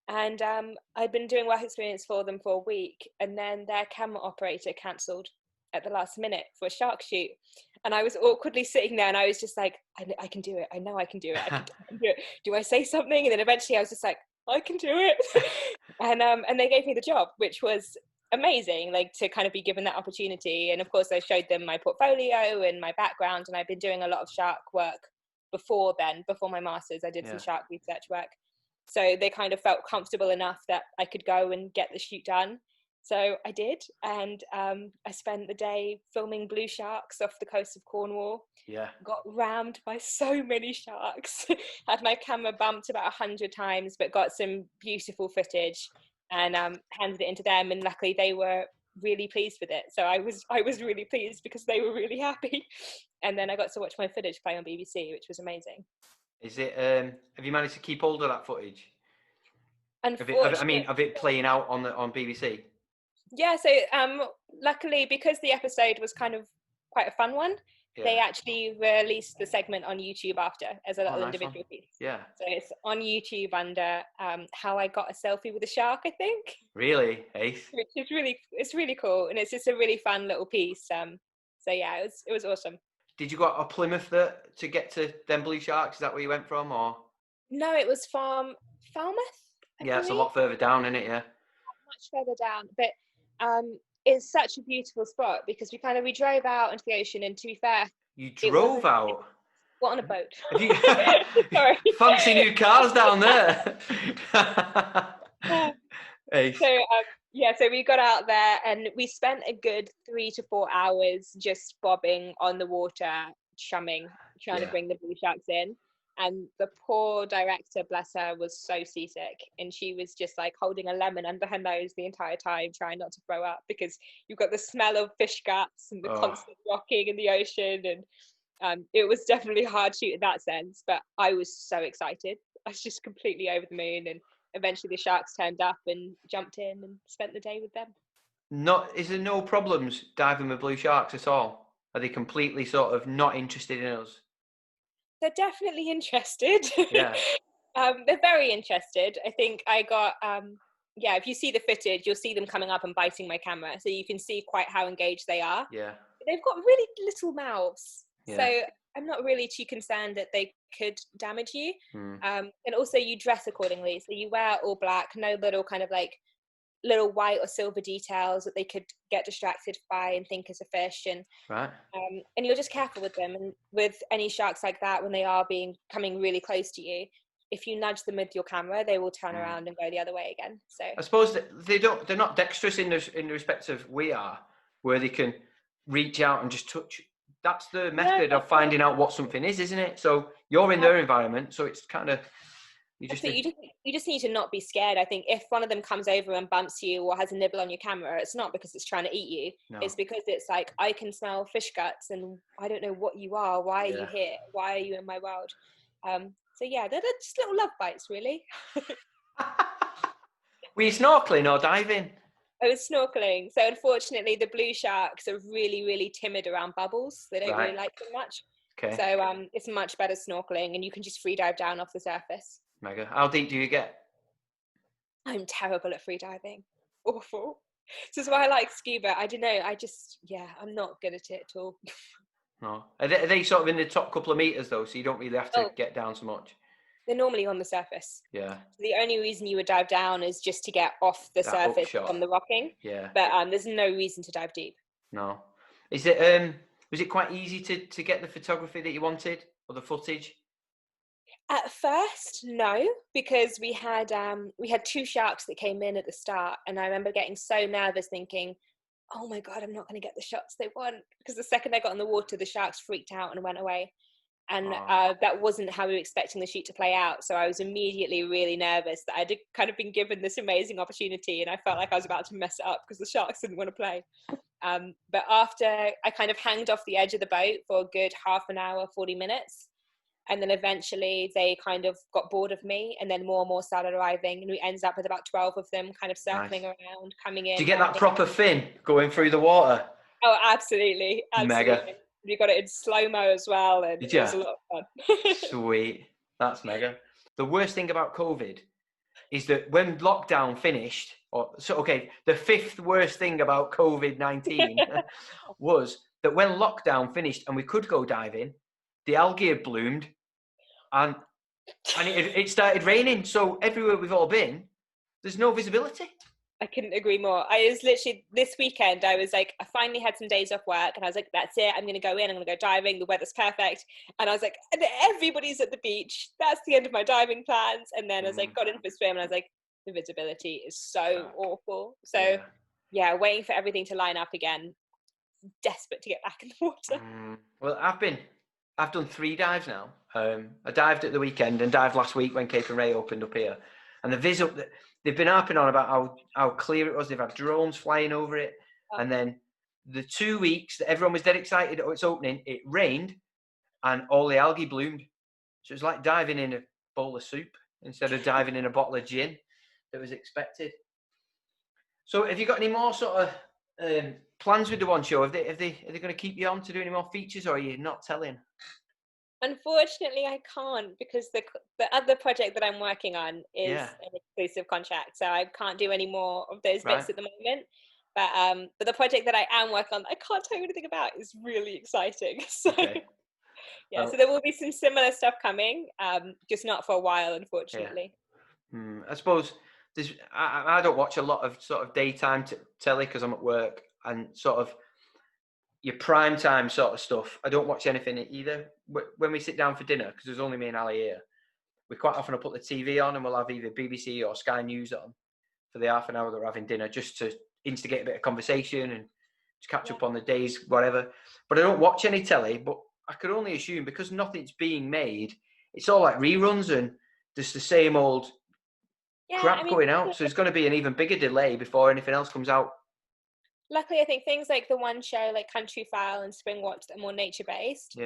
And I'd been doing work experience for them for a week, and then their camera operator cancelled at the last minute for a shark shoot. And I was awkwardly sitting there, and I was just like, I can do it. I know I can do it. I can do it. Do I say something? And then eventually I was just like, I can do it. And they gave me the job, which was amazing, like to kind of be given that opportunity. And of course I showed them my portfolio and my background, and I've been doing a lot of shark work before my master's. I did some shark research work. So they kind of felt comfortable enough that I could go and get the shoot done. So I did, and I spent the day filming blue sharks off the coast of Cornwall. Yeah. Got rammed by so many sharks. Had my camera bumped about 100 times, but got some beautiful footage and handed it into them. And luckily, they were really pleased with it. So I was really pleased because they were really happy. And then I got to watch my footage play on BBC, which was amazing. Is it? Have you managed to keep hold of that footage? Unfortunately, of it playing out on BBC? Yeah, so luckily, because the episode was kind of quite a fun one, they actually released the segment on YouTube after as a little individual piece. Yeah. So it's on YouTube under How I Got a Selfie with a Shark, I think. Really? Ace. Which is really cool, and it's just a really fun little piece. So yeah, it was awesome. Did you go to Plymouth to get to them blue sharks? Is that where you went from, or? No, it was from Falmouth. Yeah, it's a lot further down, isn't it? Yeah. Much further down, but it's such a beautiful spot because we drove out into the ocean, and to be fair, you drove out. What, on a boat? Sorry. Fancy new cars down there. So we got out there and we spent a good 3 to 4 hours just bobbing on the water, chumming, trying to bring the blue sharks in. And the poor director, bless her, was so seasick, and she was just like holding a lemon under her nose the entire time, trying not to throw up, because you've got the smell of fish guts and the constant rocking in the ocean. And it was definitely a hard shoot in that sense, but I was so excited. I was just completely over the moon, and eventually the sharks turned up and jumped in and spent the day with them. Is there no problems diving with blue sharks at all? Are they completely sort of not interested in us? They're definitely interested. Yeah. They're very interested. I think I got, if you see the footage, you'll see them coming up and biting my camera. So you can see quite how engaged they are. Yeah. They've got really little mouths. Yeah. So I'm not really too concerned that they could damage you. And also you dress accordingly. So you wear all black, no little kind of like little white or silver details that they could get distracted by and think is a fish. And and you're just careful with them. And with any sharks like that, when they are coming really close to you, if you nudge them with your camera, they will turn around and go the other way again. So I suppose they're not dexterous in the respect of we are, where they can reach out and just touch. That's the method of finding out what something is, isn't it? So you're in their environment, so it's kind of you just need to not be scared. I think if one of them comes over and bumps you or has a nibble on your camera, it's not because it's trying to eat you. No. It's because it's like, I can smell fish guts and I don't know what you are. Why are you here? Why are you in my world? So yeah, they're just little love bites, really. Were you snorkeling or diving? I was snorkeling. So unfortunately, the blue sharks are really, really timid around bubbles. They don't really Right. like them much. Okay. So it's much better snorkeling, and you can just free dive down off the surface. Mega. How deep do you get? I'm terrible at free diving. Awful. So that's why I like scuba. I don't know. I'm not good at it at all. No. Are they sort of in the top couple of meters though, so you don't really have to Oh, get down so much? they're normally on the surface. Yeah. The only reason you would dive down is just to get off the That surface upshot. from the rocking. Yeah. But there's no reason to dive deep. No. Is it was it quite easy to get the photography that you wanted or the footage? At first, no, because we had 2 sharks that came in at the start, and I remember getting so nervous, thinking, "Oh my god, I'm not going to get the shots they want." Because the second I got in the water, the sharks freaked out and went away, and that wasn't how we were expecting the shoot to play out. So I was immediately really nervous that I'd kind of been given this amazing opportunity, and I felt like I was about to mess it up because the sharks didn't want to play. But after I kind of hanged off the edge of the boat for a good half an hour, 40 minutes. And then eventually they kind of got bored of me, and then more and more started arriving, and we ended up with about 12 of them kind of circling around, coming in. Do you get that proper fin going through the water? Oh, absolutely. Mega. We got it in slow-mo as well, and it was a lot of fun. Sweet. That's mega. The worst thing about COVID is that when lockdown finished, the fifth worst thing about COVID-19 was that when lockdown finished and we could go diving, the algae had bloomed, and it started raining. So everywhere we've all been, there's no visibility. I couldn't agree more. I was literally, this weekend, I was like, I finally had some days off work, and I was like, that's it, I'm going to go in, I'm going to go diving, the weather's perfect. And I was like, and everybody's at the beach. That's the end of my diving plans. And then I was like, got into the swim, and I was like, the visibility is so awful. So yeah, waiting for everything to line up again. Desperate to get back in the water. Well, I've done 3 dives now. I dived at the weekend and dived last week when Cape and Ray opened up here. And the they've been harping on about how clear it was. They've had drones flying over it. And then the 2 weeks that everyone was dead excited at its opening, it rained and all the algae bloomed. So it was like diving in a bowl of soup instead of diving in a bottle of gin that was expected. So have you got any more sort of plans with the one show? Are they going to keep you on to do any more features, or are you not telling? Unfortunately, I can't, because the other project that I'm working on is an exclusive contract, so I can't do any more of those bits at the moment. But the project that I am working on, I can't tell you anything about, is really exciting. So so there will be some similar stuff coming, just not for a while, unfortunately. I suppose I don't watch a lot of sort of daytime telly because I'm at work, and sort of your prime time sort of stuff, I don't watch anything either. When we sit down for dinner, because there's only me and Ali here, we quite often will put the TV on and we'll have either BBC or Sky News on for the half an hour that we're having dinner, just to instigate a bit of conversation and to catch up on the days, whatever. But I don't watch any telly, but I could only assume, because nothing's being made, it's all like reruns and just the same old crap going out. So there's going to be an even bigger delay before anything else comes out. Luckily, I think things like the one show, like Country File and Spring Watch, that are more nature-based.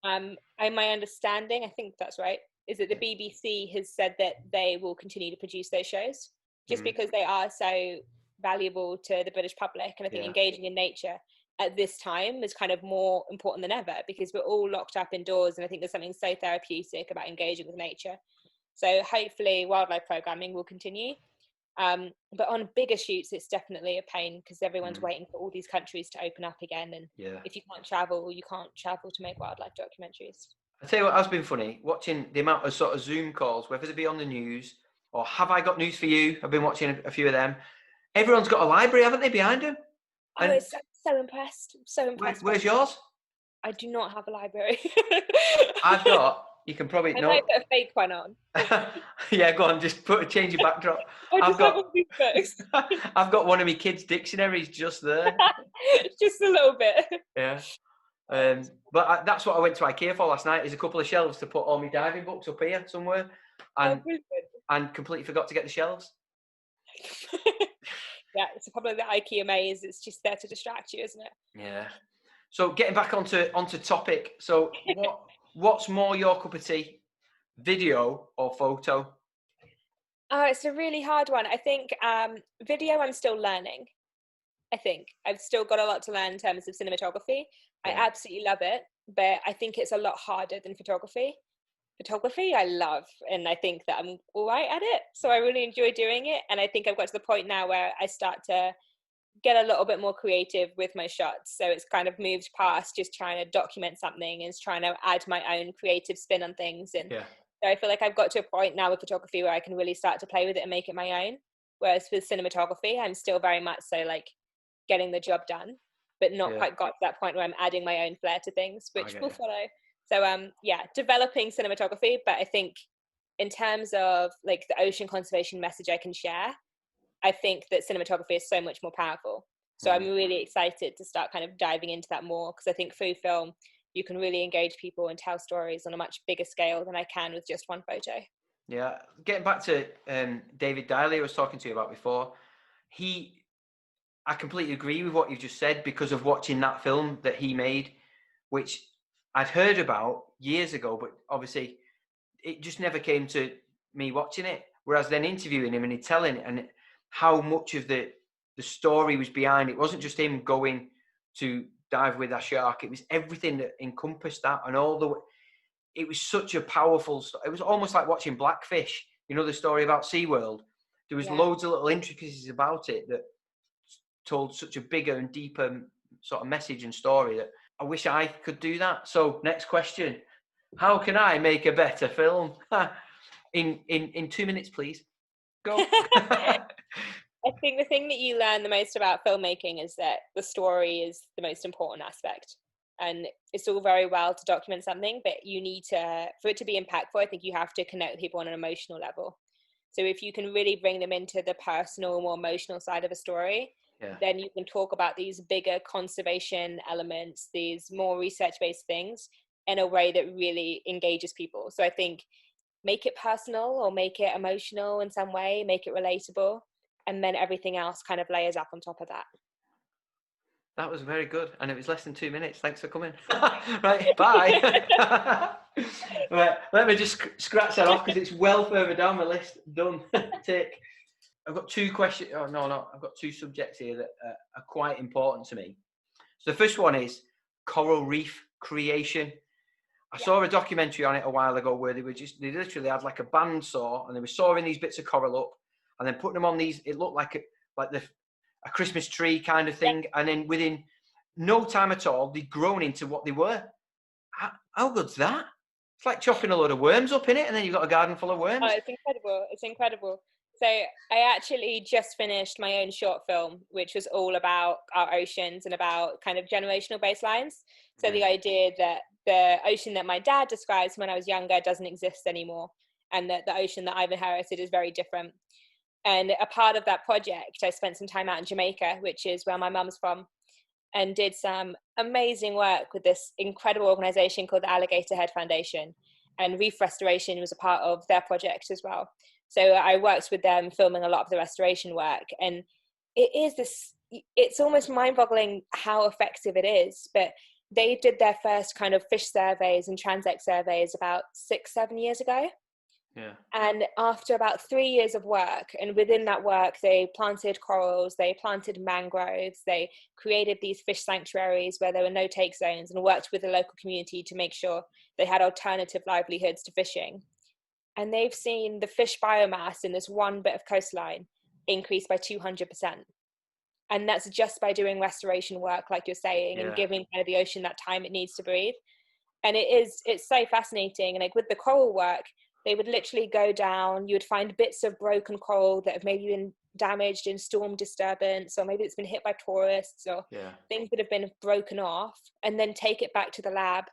My understanding, I think that's right, is that the BBC has said that they will continue to produce those shows, just because they are so valuable to the British public. And I think engaging in nature at this time is kind of more important than ever, because we're all locked up indoors, and I think there's something so therapeutic about engaging with nature. So hopefully wildlife programming will continue. But on bigger shoots, it's definitely a pain, because everyone's waiting for all these countries to open up again, and if you can't travel to make wildlife documentaries. I tell you what has been funny, watching the amount of sort of Zoom calls, whether they be on the news or Have I Got News for You? I've been watching a few of them. Everyone's got a library, haven't they, behind them? And I was so impressed. Where's yours? I do not have a library. I've got. You can probably. I might put a fake one on. Yeah, go on. Just change your backdrop. I've got all these books. I've got one of my kids' dictionaries just there. Just a little bit. Yeah. But that's what I went to IKEA for last night. Is a couple of shelves to put all my diving books up here somewhere, and completely forgot to get the shelves. Yeah, it's a problem with the IKEA maze. It's just there to distract you, isn't it? Yeah. So getting back onto topic. So what's more your cup of tea, video or photo? Oh, it's a really hard one. I think video, I'm still learning. I think I've still got a lot to learn in terms of cinematography. I Yeah. absolutely love it, but I think it's a lot harder than photography. Photography I love, and I think that I'm all right at it. So I really enjoy doing it. And I think I've got to the point now where I start to get a little bit more creative with my shots. So it's kind of moved past just trying to document something and trying to add my own creative spin on things. And Yeah. so I feel like I've got to a point now with photography where I can really start to play with it and make it my own. Whereas with cinematography, I'm still very much so like getting the job done, but not Yeah. quite got to that point where I'm adding my own flair to things, which will You. follow. So yeah, developing cinematography, but I think in terms of like the ocean conservation message I can share, I think that cinematography is so much more powerful. So I'm really excited to start kind of diving into that more, because I think through film, you can really engage people and tell stories on a much bigger scale than I can with just one photo. Yeah. Getting back to David Diley I was talking to you about before, I completely agree with what you've just said because of watching that film that he made, which I'd heard about years ago, but obviously it just never came to me watching it. Whereas then interviewing him and he telling it and how much of the story was behind it. Wasn't just him going to dive with a shark. It was everything that encompassed that and it was such a powerful, it was almost like watching Blackfish, you know, the story about SeaWorld. There was loads of little intricacies about it that told such a bigger and deeper sort of message and story that I wish I could do that. So next question, how can I make a better film? in 2 minutes, please. Go. I think the thing that you learn the most about filmmaking is that the story is the most important aspect. And it's all very well to document something, but you need to, for it to be impactful, I think you have to connect with people on an emotional level. So if you can really bring them into the personal, more emotional side of a story, Yeah. then you can talk about these bigger conservation elements, these more research-based things in a way that really engages people. So I think make it personal or make it emotional in some way, make it relatable, and then everything else kind of layers up on top of that. That was very good, and it was less than 2 minutes. Thanks for coming. Right, bye. Right, let me just scratch that off because it's well further down my list. Done. Tick. I've got two questions. Oh no, I've got two subjects here that are quite important to me. So the first one is coral reef creation. I saw a documentary on it a while ago where they literally had like a bandsaw and they were sawing these bits of coral up and then putting them on these. It looked like a Christmas tree kind of thing, and then within no time at all, they'd grown into what they were. How good's that? It's like chopping a load of worms up in it, and then you've got a garden full of worms. Oh, it's incredible. It's incredible. So I actually just finished my own short film, which was all about our oceans and about kind of generational baselines. So the idea that the ocean that my dad describes when I was younger doesn't exist anymore, and that the ocean that I've inherited is very different. And a part of that project, I spent some time out in Jamaica, which is where my mum's from, and did some amazing work with this incredible organization called the Alligator Head Foundation. And reef restoration was a part of their project as well. So I worked with them filming a lot of the restoration work. And it's almost mind-boggling how effective it is. But they did their first kind of fish surveys and transect surveys about 6-7 years ago. Yeah. And after about 3 years of work, and within that work, they planted corals, they planted mangroves, they created these fish sanctuaries where there were no take zones, and worked with the local community to make sure they had alternative livelihoods to fishing. And they've seen the fish biomass in this one bit of coastline increase by 200%. And that's just by doing restoration work, like you're saying, and giving kind of the ocean that time it needs to breathe. And it's so fascinating. And like with the coral work, they would literally go down, you would find bits of broken coral that have maybe been damaged in storm disturbance, or maybe it's been hit by tourists, or things that have been broken off, and then take it back to the lab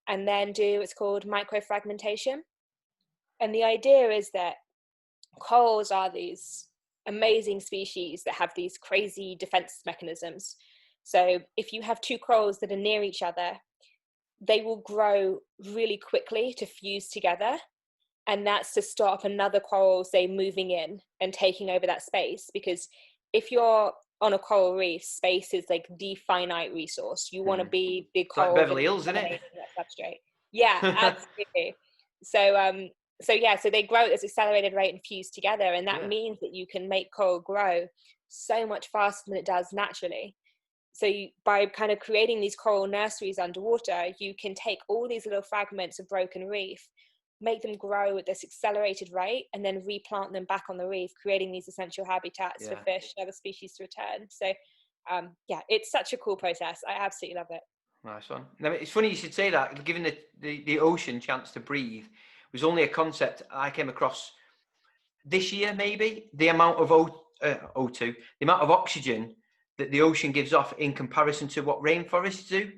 and then do what's called microfragmentation. And the idea is that corals are these amazing species that have these crazy defense mechanisms. So if you have two corals that are near each other, they will grow really quickly to fuse together. And that's to stop another coral, say, moving in and taking over that space. Because if you're on a coral reef, space is like the finite resource. You want to be the coral. Like Beverly Hills, isn't it? That substrate. Yeah, absolutely. So So yeah, so they grow at this accelerated rate and fuse together, and that means that you can make coral grow so much faster than it does naturally. So by kind of creating these coral nurseries underwater, you can take all these little fragments of broken reef, make them grow at this accelerated rate, and then replant them back on the reef, creating these essential habitats for fish and other species to return. So it's such a cool process. I absolutely love it. Nice one. Now, it's funny you should say that, giving the ocean chance to breathe was only a concept I came across this year, maybe. The amount of O2, the amount of oxygen that the ocean gives off in comparison to what rainforests do.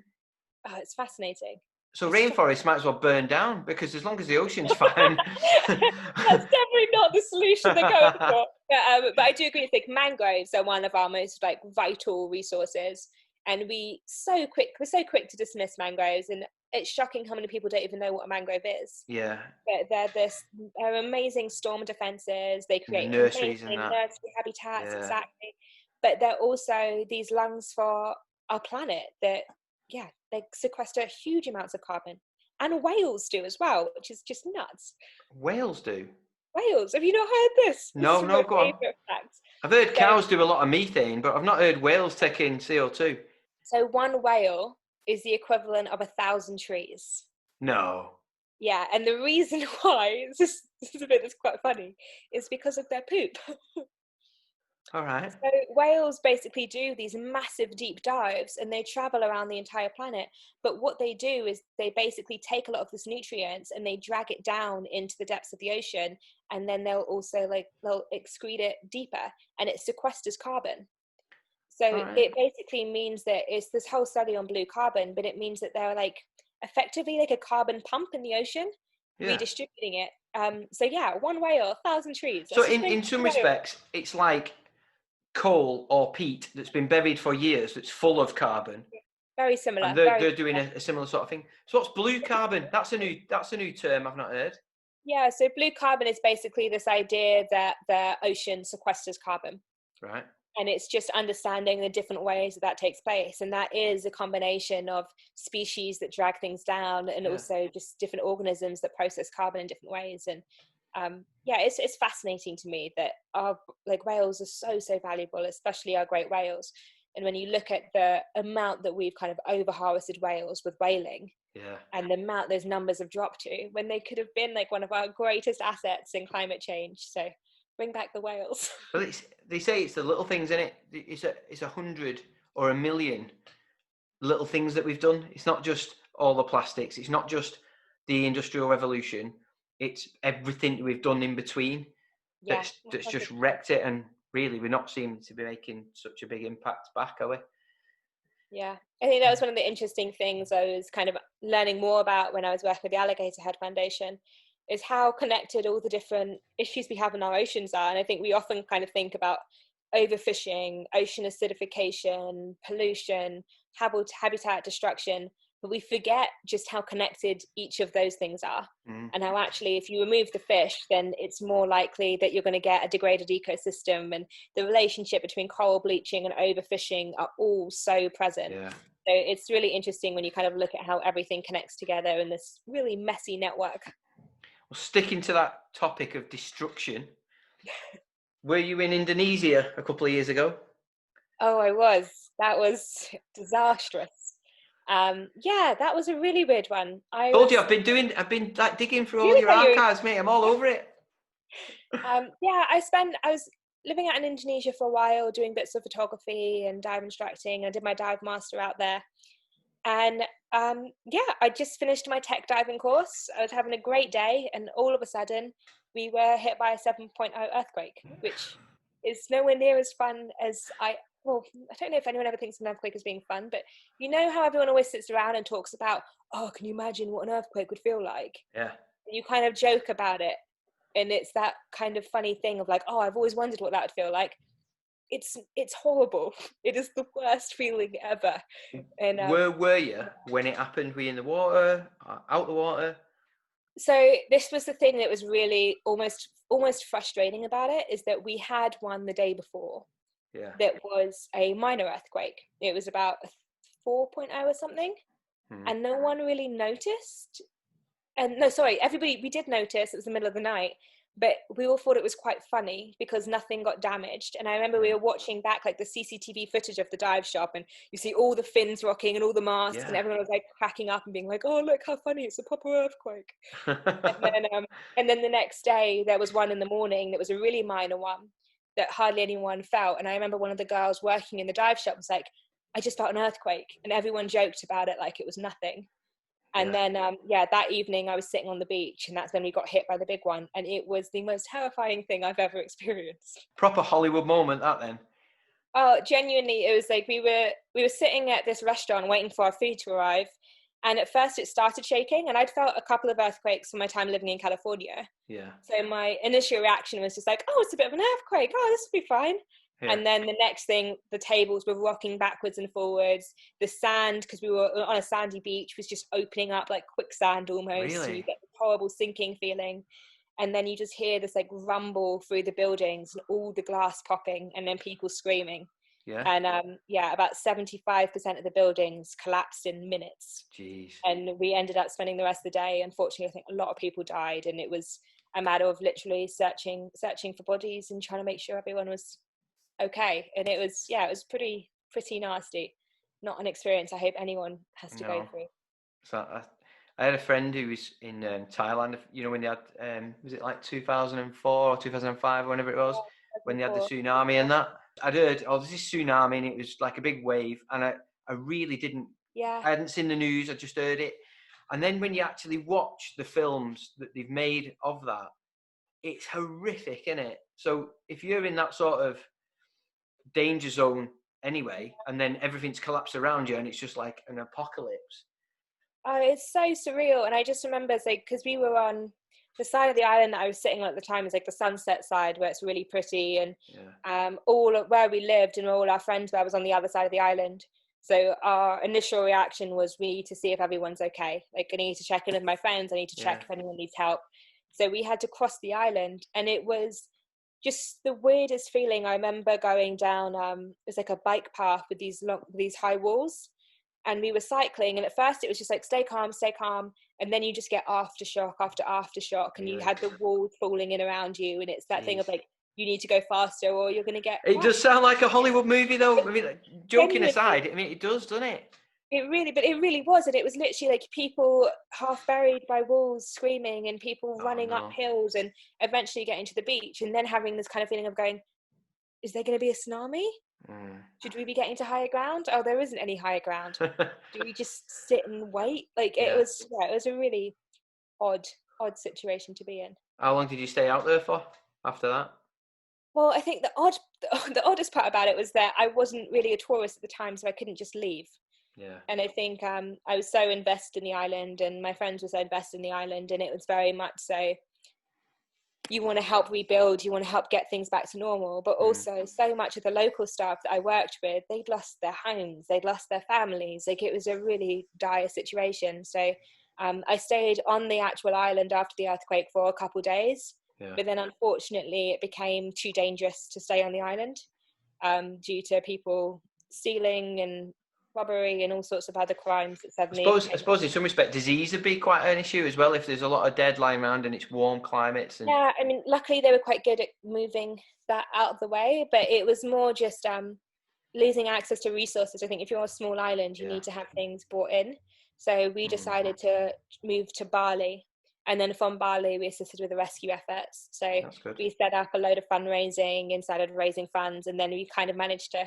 Oh, it's fascinating. So rainforests might as well burn down, because as long as the ocean's fine. That's definitely not the solution they're going for. But I do agree. I think mangroves are one of our most like vital resources, and we're so quick to dismiss mangroves, and it's shocking how many people don't even know what a mangrove is. Yeah. But they're amazing storm defenses. They create nurseries and that. nursery habitats, exactly. But they're also these lungs for our planet that, they sequester huge amounts of carbon. And whales do as well, which is just nuts. Whales do? Whales, have you not heard this? No, go on. Fact. I've heard cows do a lot of methane, but I've not heard whales take in CO2. So one whale is the equivalent of 1,000 trees. No. Yeah, and the reason why, this is a bit that's quite funny, is because of their poop. All right. So whales basically do these massive deep dives, and they travel around the entire planet. But what they do is they basically take a lot of this nutrients and they drag it down into the depths of the ocean, and then they'll excrete it deeper, and it sequesters carbon. So it basically means that it's this whole study on blue carbon, but it means that they're like effectively like a carbon pump in the ocean, redistributing it. One whale, 1,000 trees. So in some respects, it's like coal or peat that's been buried for years, that's full of carbon. Very similar. And they're doing a similar sort of thing. So what's blue carbon? That's a new term I've not heard. Yeah, so blue carbon is basically this idea that the ocean sequesters carbon. Right. And it's just understanding the different ways that takes place. And that is a combination of species that drag things down, and also just different organisms that process carbon in different ways. And it's fascinating to me that our whales are so valuable, especially our great whales. And when you look at the amount that we've kind of over harvested whales with whaling, and the amount those numbers have dropped to, when they could have been like one of our greatest assets in climate change. So bring back the whales. Well, they say it's the little things, in it. It's 100 or 1,000,000 little things that we've done. It's not just all the plastics. It's not just the Industrial Revolution. It's everything we've done in between that's just wrecked it. And really, we're not seeming to be making such a big impact back, are we? Yeah, I think that was one of the interesting things I was kind of learning more about when I was working with the Alligator Head Foundation, is how connected all the different issues we have in our oceans are. And I think we often kind of think about overfishing, ocean acidification, pollution, habitat destruction, but we forget just how connected each of those things are. And how actually, if you remove the fish, then it's more likely that you're going to get a degraded ecosystem, and the relationship between coral bleaching and overfishing are all so present. So it's really interesting when you kind of look at how everything connects together in this really messy network. Well, sticking to that topic of destruction, were you in Indonesia a couple of years ago? Oh, I was. That was disastrous. That was a really weird one. I've been like digging through all your archives, mate. I'm all over it. I was living out in Indonesia for a while, doing bits of photography and dive instructing. I did my dive master out there. And I just finished my tech diving course. I was having a great day, and all of a sudden we were hit by a 7.0 earthquake, which is nowhere near as fun as I don't know if anyone ever thinks an earthquake is being fun, but you know how everyone always sits around and talks about, oh, can you imagine what an earthquake would feel like? Yeah. You kind of joke about it, and it's that kind of funny thing of like, oh, I've always wondered what that would feel like. It's horrible. It is the worst feeling ever. And where were you when it happened? Were you in the water, out the water? So this was the thing that was really almost frustrating about it, is that we had one the day before. That was a minor earthquake. It was about 4.0 or something, and no one really noticed. and no, sorry, everybody, we did notice it was the middle of the night, but we all thought it was quite funny because nothing got damaged. And I remember we were watching back like the CCTV footage of the dive shop, and you see all the fins rocking and all the masks, and everyone was like cracking up and being like, oh, look how funny, it's a proper earthquake. And then the next day there was one in the morning that was a really minor one that hardly anyone felt. And I remember one of the girls working in the dive shop was like, I just felt an earthquake, and everyone joked about it like it was nothing. And then, that evening I was sitting on the beach, and that's when we got hit by the big one. And it was the most terrifying thing I've ever experienced. Proper Hollywood moment, that then. Oh, genuinely, it was like we were sitting at this restaurant waiting for our food to arrive. And at first it started shaking, and I'd felt a couple of earthquakes from my time living in California. Yeah. So my initial reaction was just like, oh, it's a bit of an earthquake. Oh, this will be fine. Yeah. And then the next thing, the tables were rocking backwards and forwards. The sand, because we were on a sandy beach, was just opening up like quicksand almost. Really? And you get this horrible sinking feeling. And then you just hear this like rumble through the buildings and all the glass popping, and then people screaming. Yeah. And about 75% of the buildings collapsed in minutes. Jeez. And we ended up spending the rest of the day. Unfortunately, I think a lot of people died, and it was a matter of literally searching for bodies and trying to make sure everyone was okay. And it was pretty nasty. Not an experience I hope anyone has to go through. So I had a friend who was in Thailand, you know, when they had was it like 2004 or 2005, whenever it was, when they had the tsunami and that. I'd heard, there's this tsunami, and it was like a big wave, and I really didn't, I hadn't seen the news, I just heard it. And then when you actually watch the films that they've made of that, it's horrific, isn't it? So if you're in that sort of danger zone anyway, and then everything's collapsed around you, and it's just like an apocalypse. Oh, it's so surreal. And I just remember, it's like, because we were on the side of the island that I was sitting on at the time, is like the sunset side where it's really pretty, and all of where we lived and all our friends were was on the other side of the island. So our initial reaction was, we need to see if everyone's okay. Like, I need to check in with my friends, I need to check if anyone needs help. So we had to cross the island, and it was just the weirdest feeling. I remember going down, it was like a bike path with these high walls. And we were cycling, and at first it was just like, stay calm. And then you just get aftershock after aftershock, and you had the walls falling in around you. And it's that thing of like, you need to go faster or you're going to get... It does sound like a Hollywood movie though. I mean, joking aside, I mean, it does, doesn't it? It really was. And it was literally like people half buried by walls screaming, and people running up hills, and eventually getting to the beach, and then having this kind of feeling of going, is there going to be a tsunami? Should we be getting to higher ground? Oh, there isn't any higher ground. Do we just sit and wait? Like it was a really odd situation to be in. How long did you stay out there for after that? Well, I think the oddest part about it was that I wasn't really a tourist at the time, so I couldn't just leave. Yeah. And I think I was so invested in the island, and my friends were so invested in the island, and it was very much so, you want to help rebuild, you want to help get things back to normal, but also so much of the local staff that I worked with, they'd lost their homes, they'd lost their families. Like, it was a really dire situation. So I stayed on the actual island after the earthquake for a couple of days, but then unfortunately it became too dangerous to stay on the island due to people stealing and robbery and all sorts of other crimes that suddenly... I suppose in some respect disease would be quite an issue as well if there's a lot of dead lying around and it's warm climates. And... Yeah, I mean, luckily they were quite good at moving that out of the way, but it was more just losing access to resources. I think if you're a small island, you need to have things brought in. So we decided to move to Bali, and then from Bali we assisted with the rescue efforts. So we set up a load of fundraising and started raising funds, and then we kind of managed to...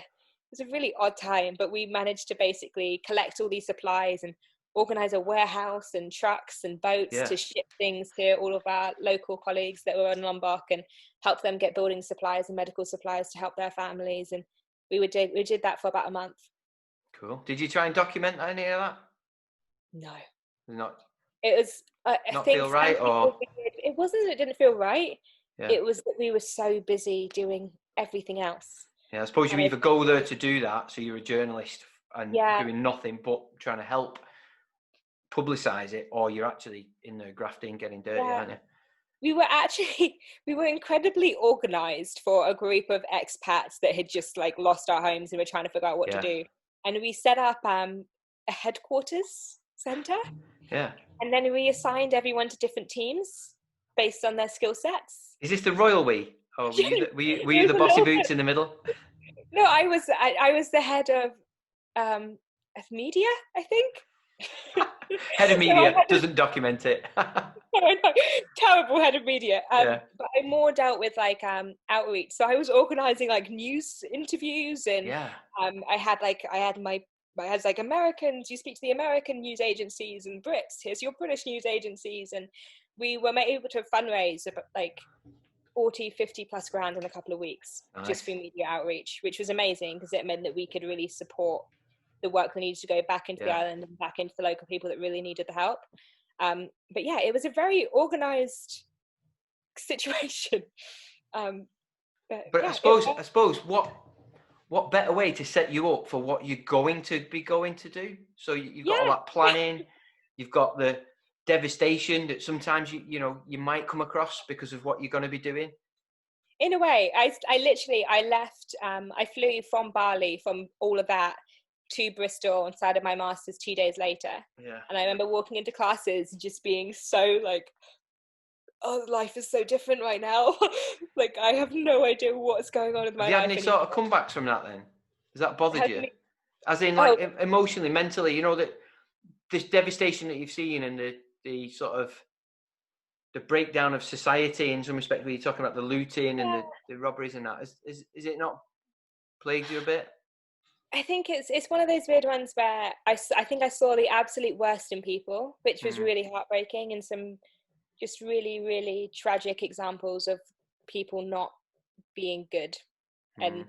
It was a really odd time, but we managed to basically collect all these supplies and organise a warehouse and trucks and boats to ship things to all of our local colleagues that were on Lombok, and help them get building supplies and medical supplies to help their families. And we did that for about a month. Cool. Did you try and document any of that? No. Not. It was. I not think feel right, or it wasn't. It didn't feel right. Yeah. It was that we were so busy doing everything else. Yeah, I suppose you either go there to do that, so you're a journalist and doing nothing but trying to help publicise it, or you're actually in there grafting, getting dirty, aren't you? We were incredibly organised for a group of expats that had just like lost our homes and were trying to figure out what to do. And we set up a headquarters centre. Yeah. And then we assigned everyone to different teams based on their skill sets. Is this the royal we? Or were you It the was a bossy little boots bit. in the middle? No, I was the head of media, I think. Head of So I media had doesn't document it. terrible head of media. Yeah. But I more dealt with like outreach. So I was organising like news interviews, and Yeah. I had like Americans. You speak to the American news agencies, and Brits. Here's your British news agencies, and we were able to fundraise about like 40, 50 plus grand in a couple of weeks, Nice. just through media outreach, which was amazing because it meant that we could really support the work that needed to go back into the island and back into the local people that really needed the help. But yeah, it was a very organized situation. But yeah, I suppose what better way to set you up for what you're going to do? So you've got all that planning, you've got the devastation that sometimes you might come across because of what you're going to be doing. In a way, I left. I flew from Bali, from all of that, to Bristol and started my master's 2 days later. Yeah. And I remember walking into classes just being so like, oh, life is so different right now. Like, I have no idea what's going on in my life. Have you had any sort of comebacks from that then? Has that bothered you? As in, like, emotionally, mentally, that this devastation that you've seen and the sort of the breakdown of society in some respect, where you're talking about the looting and the robberies and that, is it not plagued you a bit? I think it's one of those weird ones where I think I saw the absolute worst in people, which was really heartbreaking, and some just really, really tragic examples of people not being good and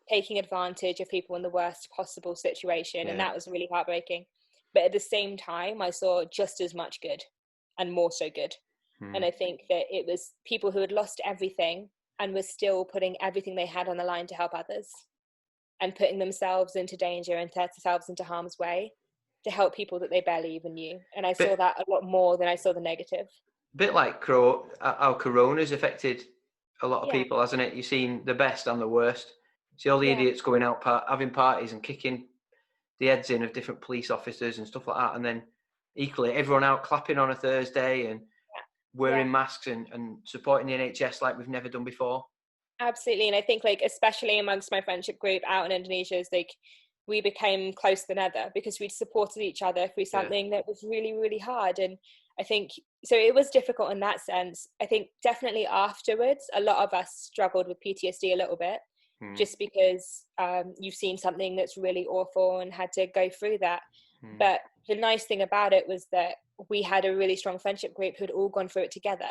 taking advantage of people in the worst possible situation. And that was really heartbreaking. But at the same time, I saw just as much good and more so good. And I think that it was people who had lost everything and were still putting everything they had on the line to help others and putting themselves into danger and themselves into harm's way to help people that they barely even knew. And I saw that a lot more than I saw the negative. A bit like how Corona's affected a lot of people, hasn't it? You've seen the best and the worst. See all the idiots going out having parties and kicking the heads in of different police officers and stuff like that, and then equally everyone out clapping on a Thursday and wearing masks and supporting the NHS like we've never done before. Absolutely. And I think, like, especially amongst my friendship group out in Indonesia, is like we became closer than ever because we'd supported each other through something that was really, really hard. And I think so it was difficult in that sense. I think definitely afterwards a lot of us struggled with PTSD a little bit, just because you've seen something that's really awful and had to go through that. But the nice thing about it was that we had a really strong friendship group who'd all gone through it together.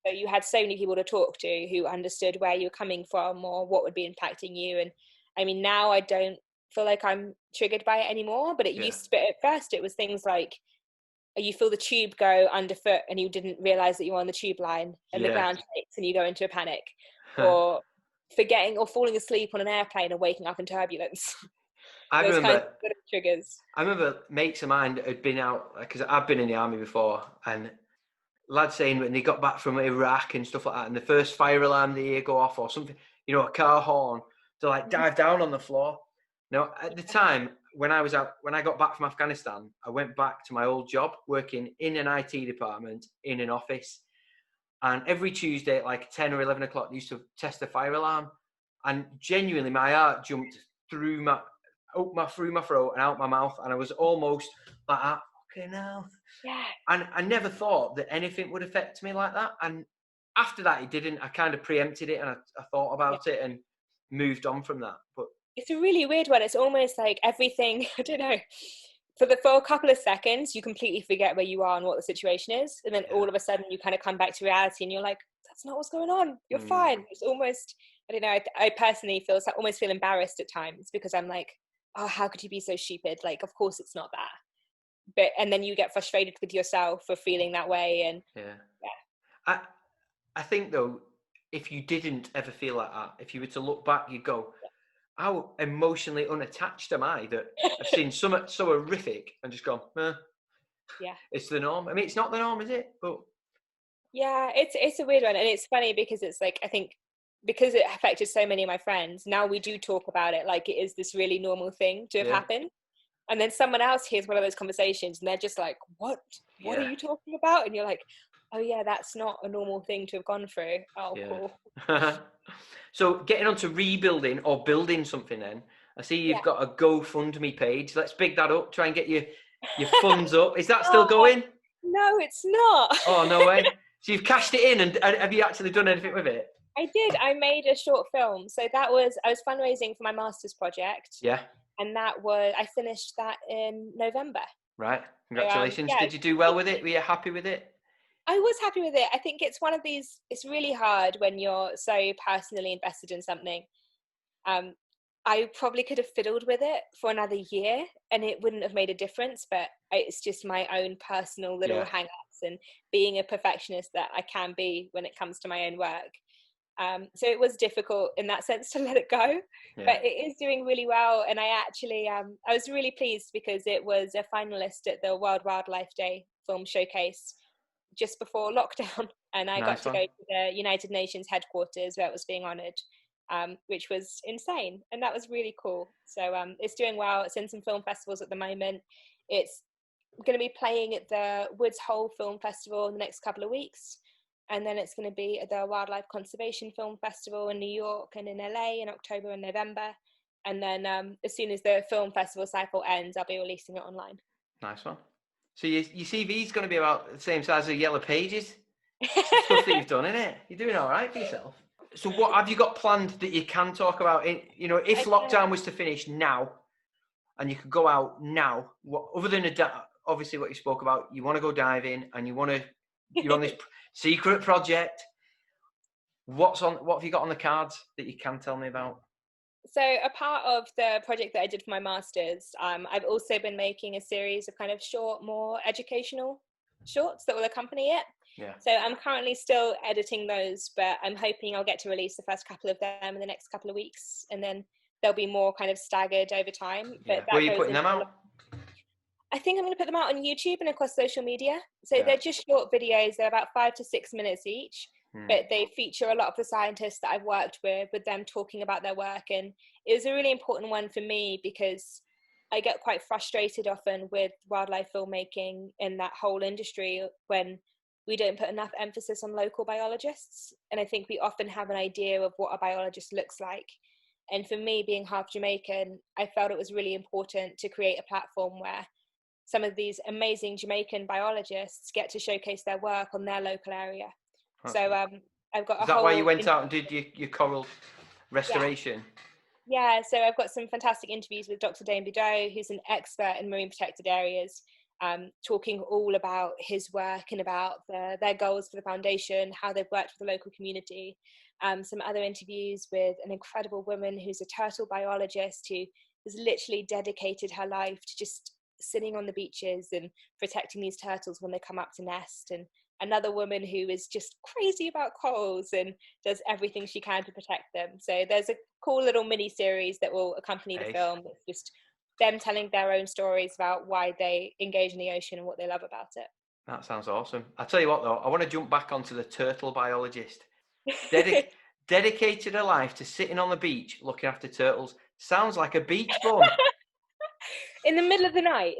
So you had so many people to talk to who understood where you were coming from or what would be impacting you. And I mean, now I don't feel like I'm triggered by it anymore, but but at first it was things like you feel the tube go underfoot and you didn't realize that you were on the tube line and the ground shakes and you go into a panic, or forgetting or falling asleep on an airplane and waking up in turbulence. Those kinds of triggers. I remember mates of mine that had been out, because I've been in the army before, and lads saying when they got back from Iraq and stuff like that, and the first fire alarm they hear go off or something, a car horn, to like dive down on the floor. Now, at the time when I got back from Afghanistan, I went back to my old job working in an IT department in an office, and every Tuesday at like 10 or 11 o'clock they used to test the fire alarm, and genuinely my heart jumped through my throat and out my mouth, and I was almost like that. Okay, now. Yeah. And I never thought that anything would affect me like that. And after that, it didn't. I kind of preempted it, and I thought about it and moved on from that. But it's a really weird one. It's almost like everything, I don't know, for a couple of seconds, you completely forget where you are and what the situation is. And then all of a sudden you kind of come back to reality and you're like, that's not what's going on. You're fine. It's almost, I don't know, I personally almost feel embarrassed at times because I'm like, oh, how could you be so stupid? Like, of course it's not that. And then you get frustrated with yourself for feeling that way. And I think though, if you didn't ever feel like that, if you were to look back, you'd go, how emotionally unattached am I that I've seen something so horrific and just gone, it's the norm. I mean, it's not the norm, is it? But yeah, it's a weird one. And it's funny because it's like, I think because it affected so many of my friends, now we do talk about it like it is this really normal thing to have happened. And then someone else hears one of those conversations and they're just like, what are you talking about? And you're like, oh yeah, that's not a normal thing to have gone through. Oh, cool. So getting on to rebuilding or building something then, I see you've got a GoFundMe page. Let's big that up, try and get your funds up. Is that still going? No, it's not. Oh, no way. So you've cashed it in, and have you actually done anything with it? I did. I made a short film. So I was fundraising for my master's project. Yeah. And I finished that in November. Right. Congratulations. So, Did you do well with it? Were you happy with it? I was happy with it. I think it's one of these, it's really hard when you're so personally invested in something. I probably could have fiddled with it for another year and it wouldn't have made a difference, but it's just my own personal little hang-ups and being a perfectionist that I can be when it comes to my own work. So it was difficult in that sense to let it go, but it is doing really well. And I actually, I was really pleased because it was a finalist at the World Wildlife Day film showcase just before lockdown. And I got to go to the United Nations headquarters where it was being honoured, which was insane. And that was really cool. So it's doing well. It's in some film festivals at the moment. It's going to be playing at the Woods Hole Film Festival in the next couple of weeks. And then it's going to be at the Wildlife Conservation Film Festival in New York and in LA in October and November. And then as soon as the film festival cycle ends, I'll be releasing it online. Nice one. So your CV is going to be about the same size as Yellow Pages. Stuff that you've done, innit? You're doing all right for yourself. So what have you got planned that you can talk about? If lockdown was to finish now and you could go out now, what other than obviously what you spoke about, you want to go diving and you're on this secret project. What have you got on the cards that you can tell me about? So a part of the project that I did for my master's, I've also been making a series of kind of short, more educational shorts that will accompany it. Yeah. So I'm currently still editing those, but I'm hoping I'll get to release the first couple of them in the next couple of weeks, and then there'll be more kind of staggered over time. But where are you putting them out? I think I'm going to put them out on YouTube and across social media. So they're just short videos. They're about 5 to 6 minutes each, but they feature a lot of the scientists that I've worked with them talking about their work. And it was a really important one for me because I get quite frustrated often with wildlife filmmaking in that whole industry when we don't put enough emphasis on local biologists. And I think we often have an idea of what a biologist looks like. And for me, being half Jamaican, I felt it was really important to create a platform where some of these amazing Jamaican biologists get to showcase their work on their local area. So I've got Is that why you went out and did your coral restoration? Yeah, so I've got some fantastic interviews with Dr. Dane Boudreau, who's an expert in marine protected areas, talking all about his work and about their goals for the foundation, how they've worked with the local community. Some other interviews with an incredible woman who's a turtle biologist who has literally dedicated her life to just sitting on the beaches and protecting these turtles when they come up to nest, and another woman who is just crazy about corals and does everything she can to protect them. So there's a cool little mini series that will accompany the film. It's just them telling their own stories about why they engage in the ocean and what they love about it. That sounds awesome. I'll tell you what though, I want to jump back onto the turtle biologist. Dedicated her life to sitting on the beach looking after turtles. Sounds like a beach bum. In the middle of the night.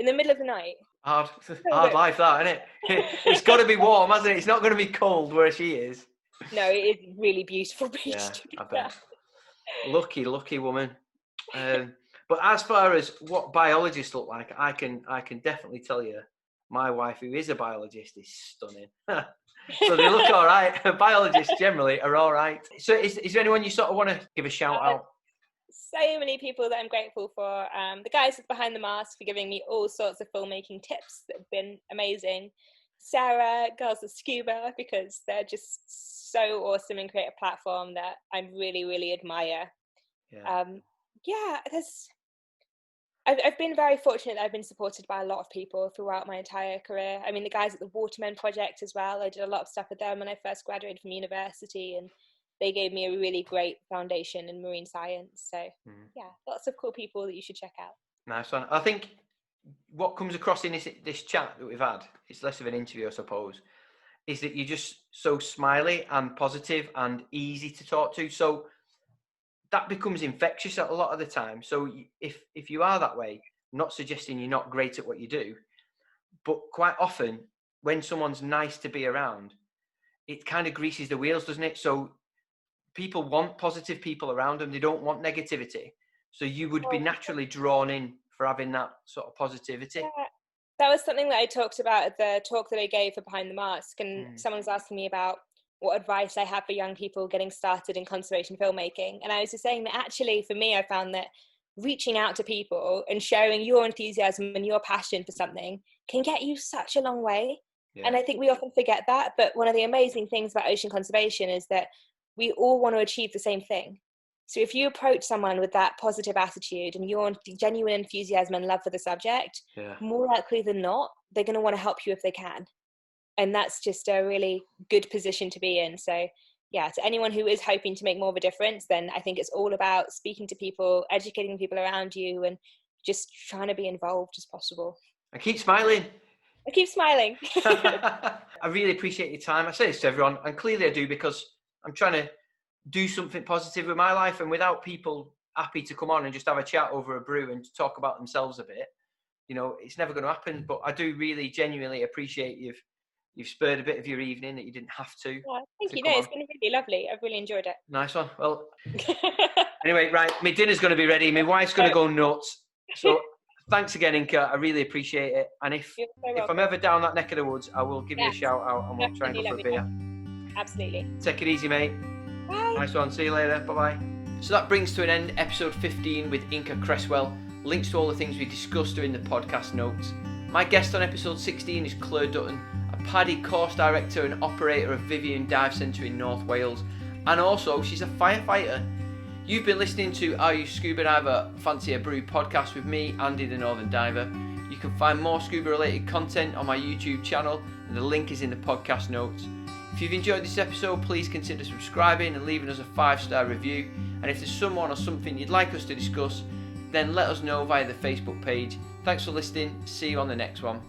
Hard life, that, isn't it? It's got to be warm, hasn't it? It's not going to be cold where she is. No, it is really beautiful beach. Yeah, I bet. Lucky woman. But as far as what biologists look like, I can definitely tell you, my wife, who is a biologist, is stunning. So they look all right. Biologists generally are all right. So is there anyone you sort of want to give a shout out? So many people that I'm grateful for. The guys behind the mask for giving me all sorts of filmmaking tips that have been amazing. Sarah, girls at Scuba, because they're just so awesome and create a platform that I really, really admire. I've been very fortunate that I've been supported by a lot of people throughout my entire career. I mean, the guys at the Watermen Project as well. I did a lot of stuff with them when I first graduated from university, and they gave me a really great foundation in marine science. So lots of cool people that you should check out. Nice one. I think what comes across in this chat that we've had, it's less of an interview, I suppose, is that you're just so smiley and positive and easy to talk to. So that becomes infectious a lot of the time. So if you are that way, not suggesting you're not great at what you do, but quite often when someone's nice to be around, it kind of greases the wheels, doesn't it? So people want positive people around them. They don't want negativity. So you would be naturally drawn in for having that sort of positivity. Yeah. That was something that I talked about at the talk that I gave for Behind the Mask, and someone was asking me about what advice I have for young people getting started in conservation filmmaking. And I was just saying that actually for me, I found that reaching out to people and showing your enthusiasm and your passion for something can get you such a long way. Yeah. And I think we often forget that, but one of the amazing things about ocean conservation is that we all want to achieve the same thing. So if you approach someone with that positive attitude and your genuine enthusiasm and love for the subject, more likely than not, they're going to want to help you if they can. And that's just a really good position to be in. So yeah, to anyone who is hoping to make more of a difference, then I think it's all about speaking to people, educating people around you, and just trying to be involved as possible. And keep smiling. I keep smiling. I really appreciate your time. I say this to everyone, and clearly I do, because I'm trying to do something positive with my life, and without people happy to come on and just have a chat over a brew and talk about themselves a bit, you know, it's never going to happen. But I do really genuinely appreciate you've spurred a bit of your evening that you didn't have to. Yeah, thank you. No, it's been really lovely. I've really enjoyed it. Nice one. Well, anyway, right, my dinner's going to be ready. My wife's going to go nuts. So thanks again, Inka. I really appreciate it. And if I'm ever down that neck of the woods, I will give you a shout out and we'll try and go for a beer. Absolutely. Take it easy, mate. Bye. Nice one. See you later. Bye-bye. So that brings to an end episode 15 with Inka Cresswell. Links to all the things we discussed are in the podcast notes. My guest on episode 16 is Claire Dutton, a PADI course director and operator of Vivian Dive Centre in North Wales. And also, she's a firefighter. You've been listening to Are You Scuba Diver? Fancy a Brew podcast with me, Andy the Northern Diver. You can find more scuba related content on my YouTube channel, and the link is in the podcast notes. If you've enjoyed this episode, please consider subscribing and leaving us a 5-star review. And if there's someone or something you'd like us to discuss, then let us know via the Facebook page. Thanks for listening. See you on the next one.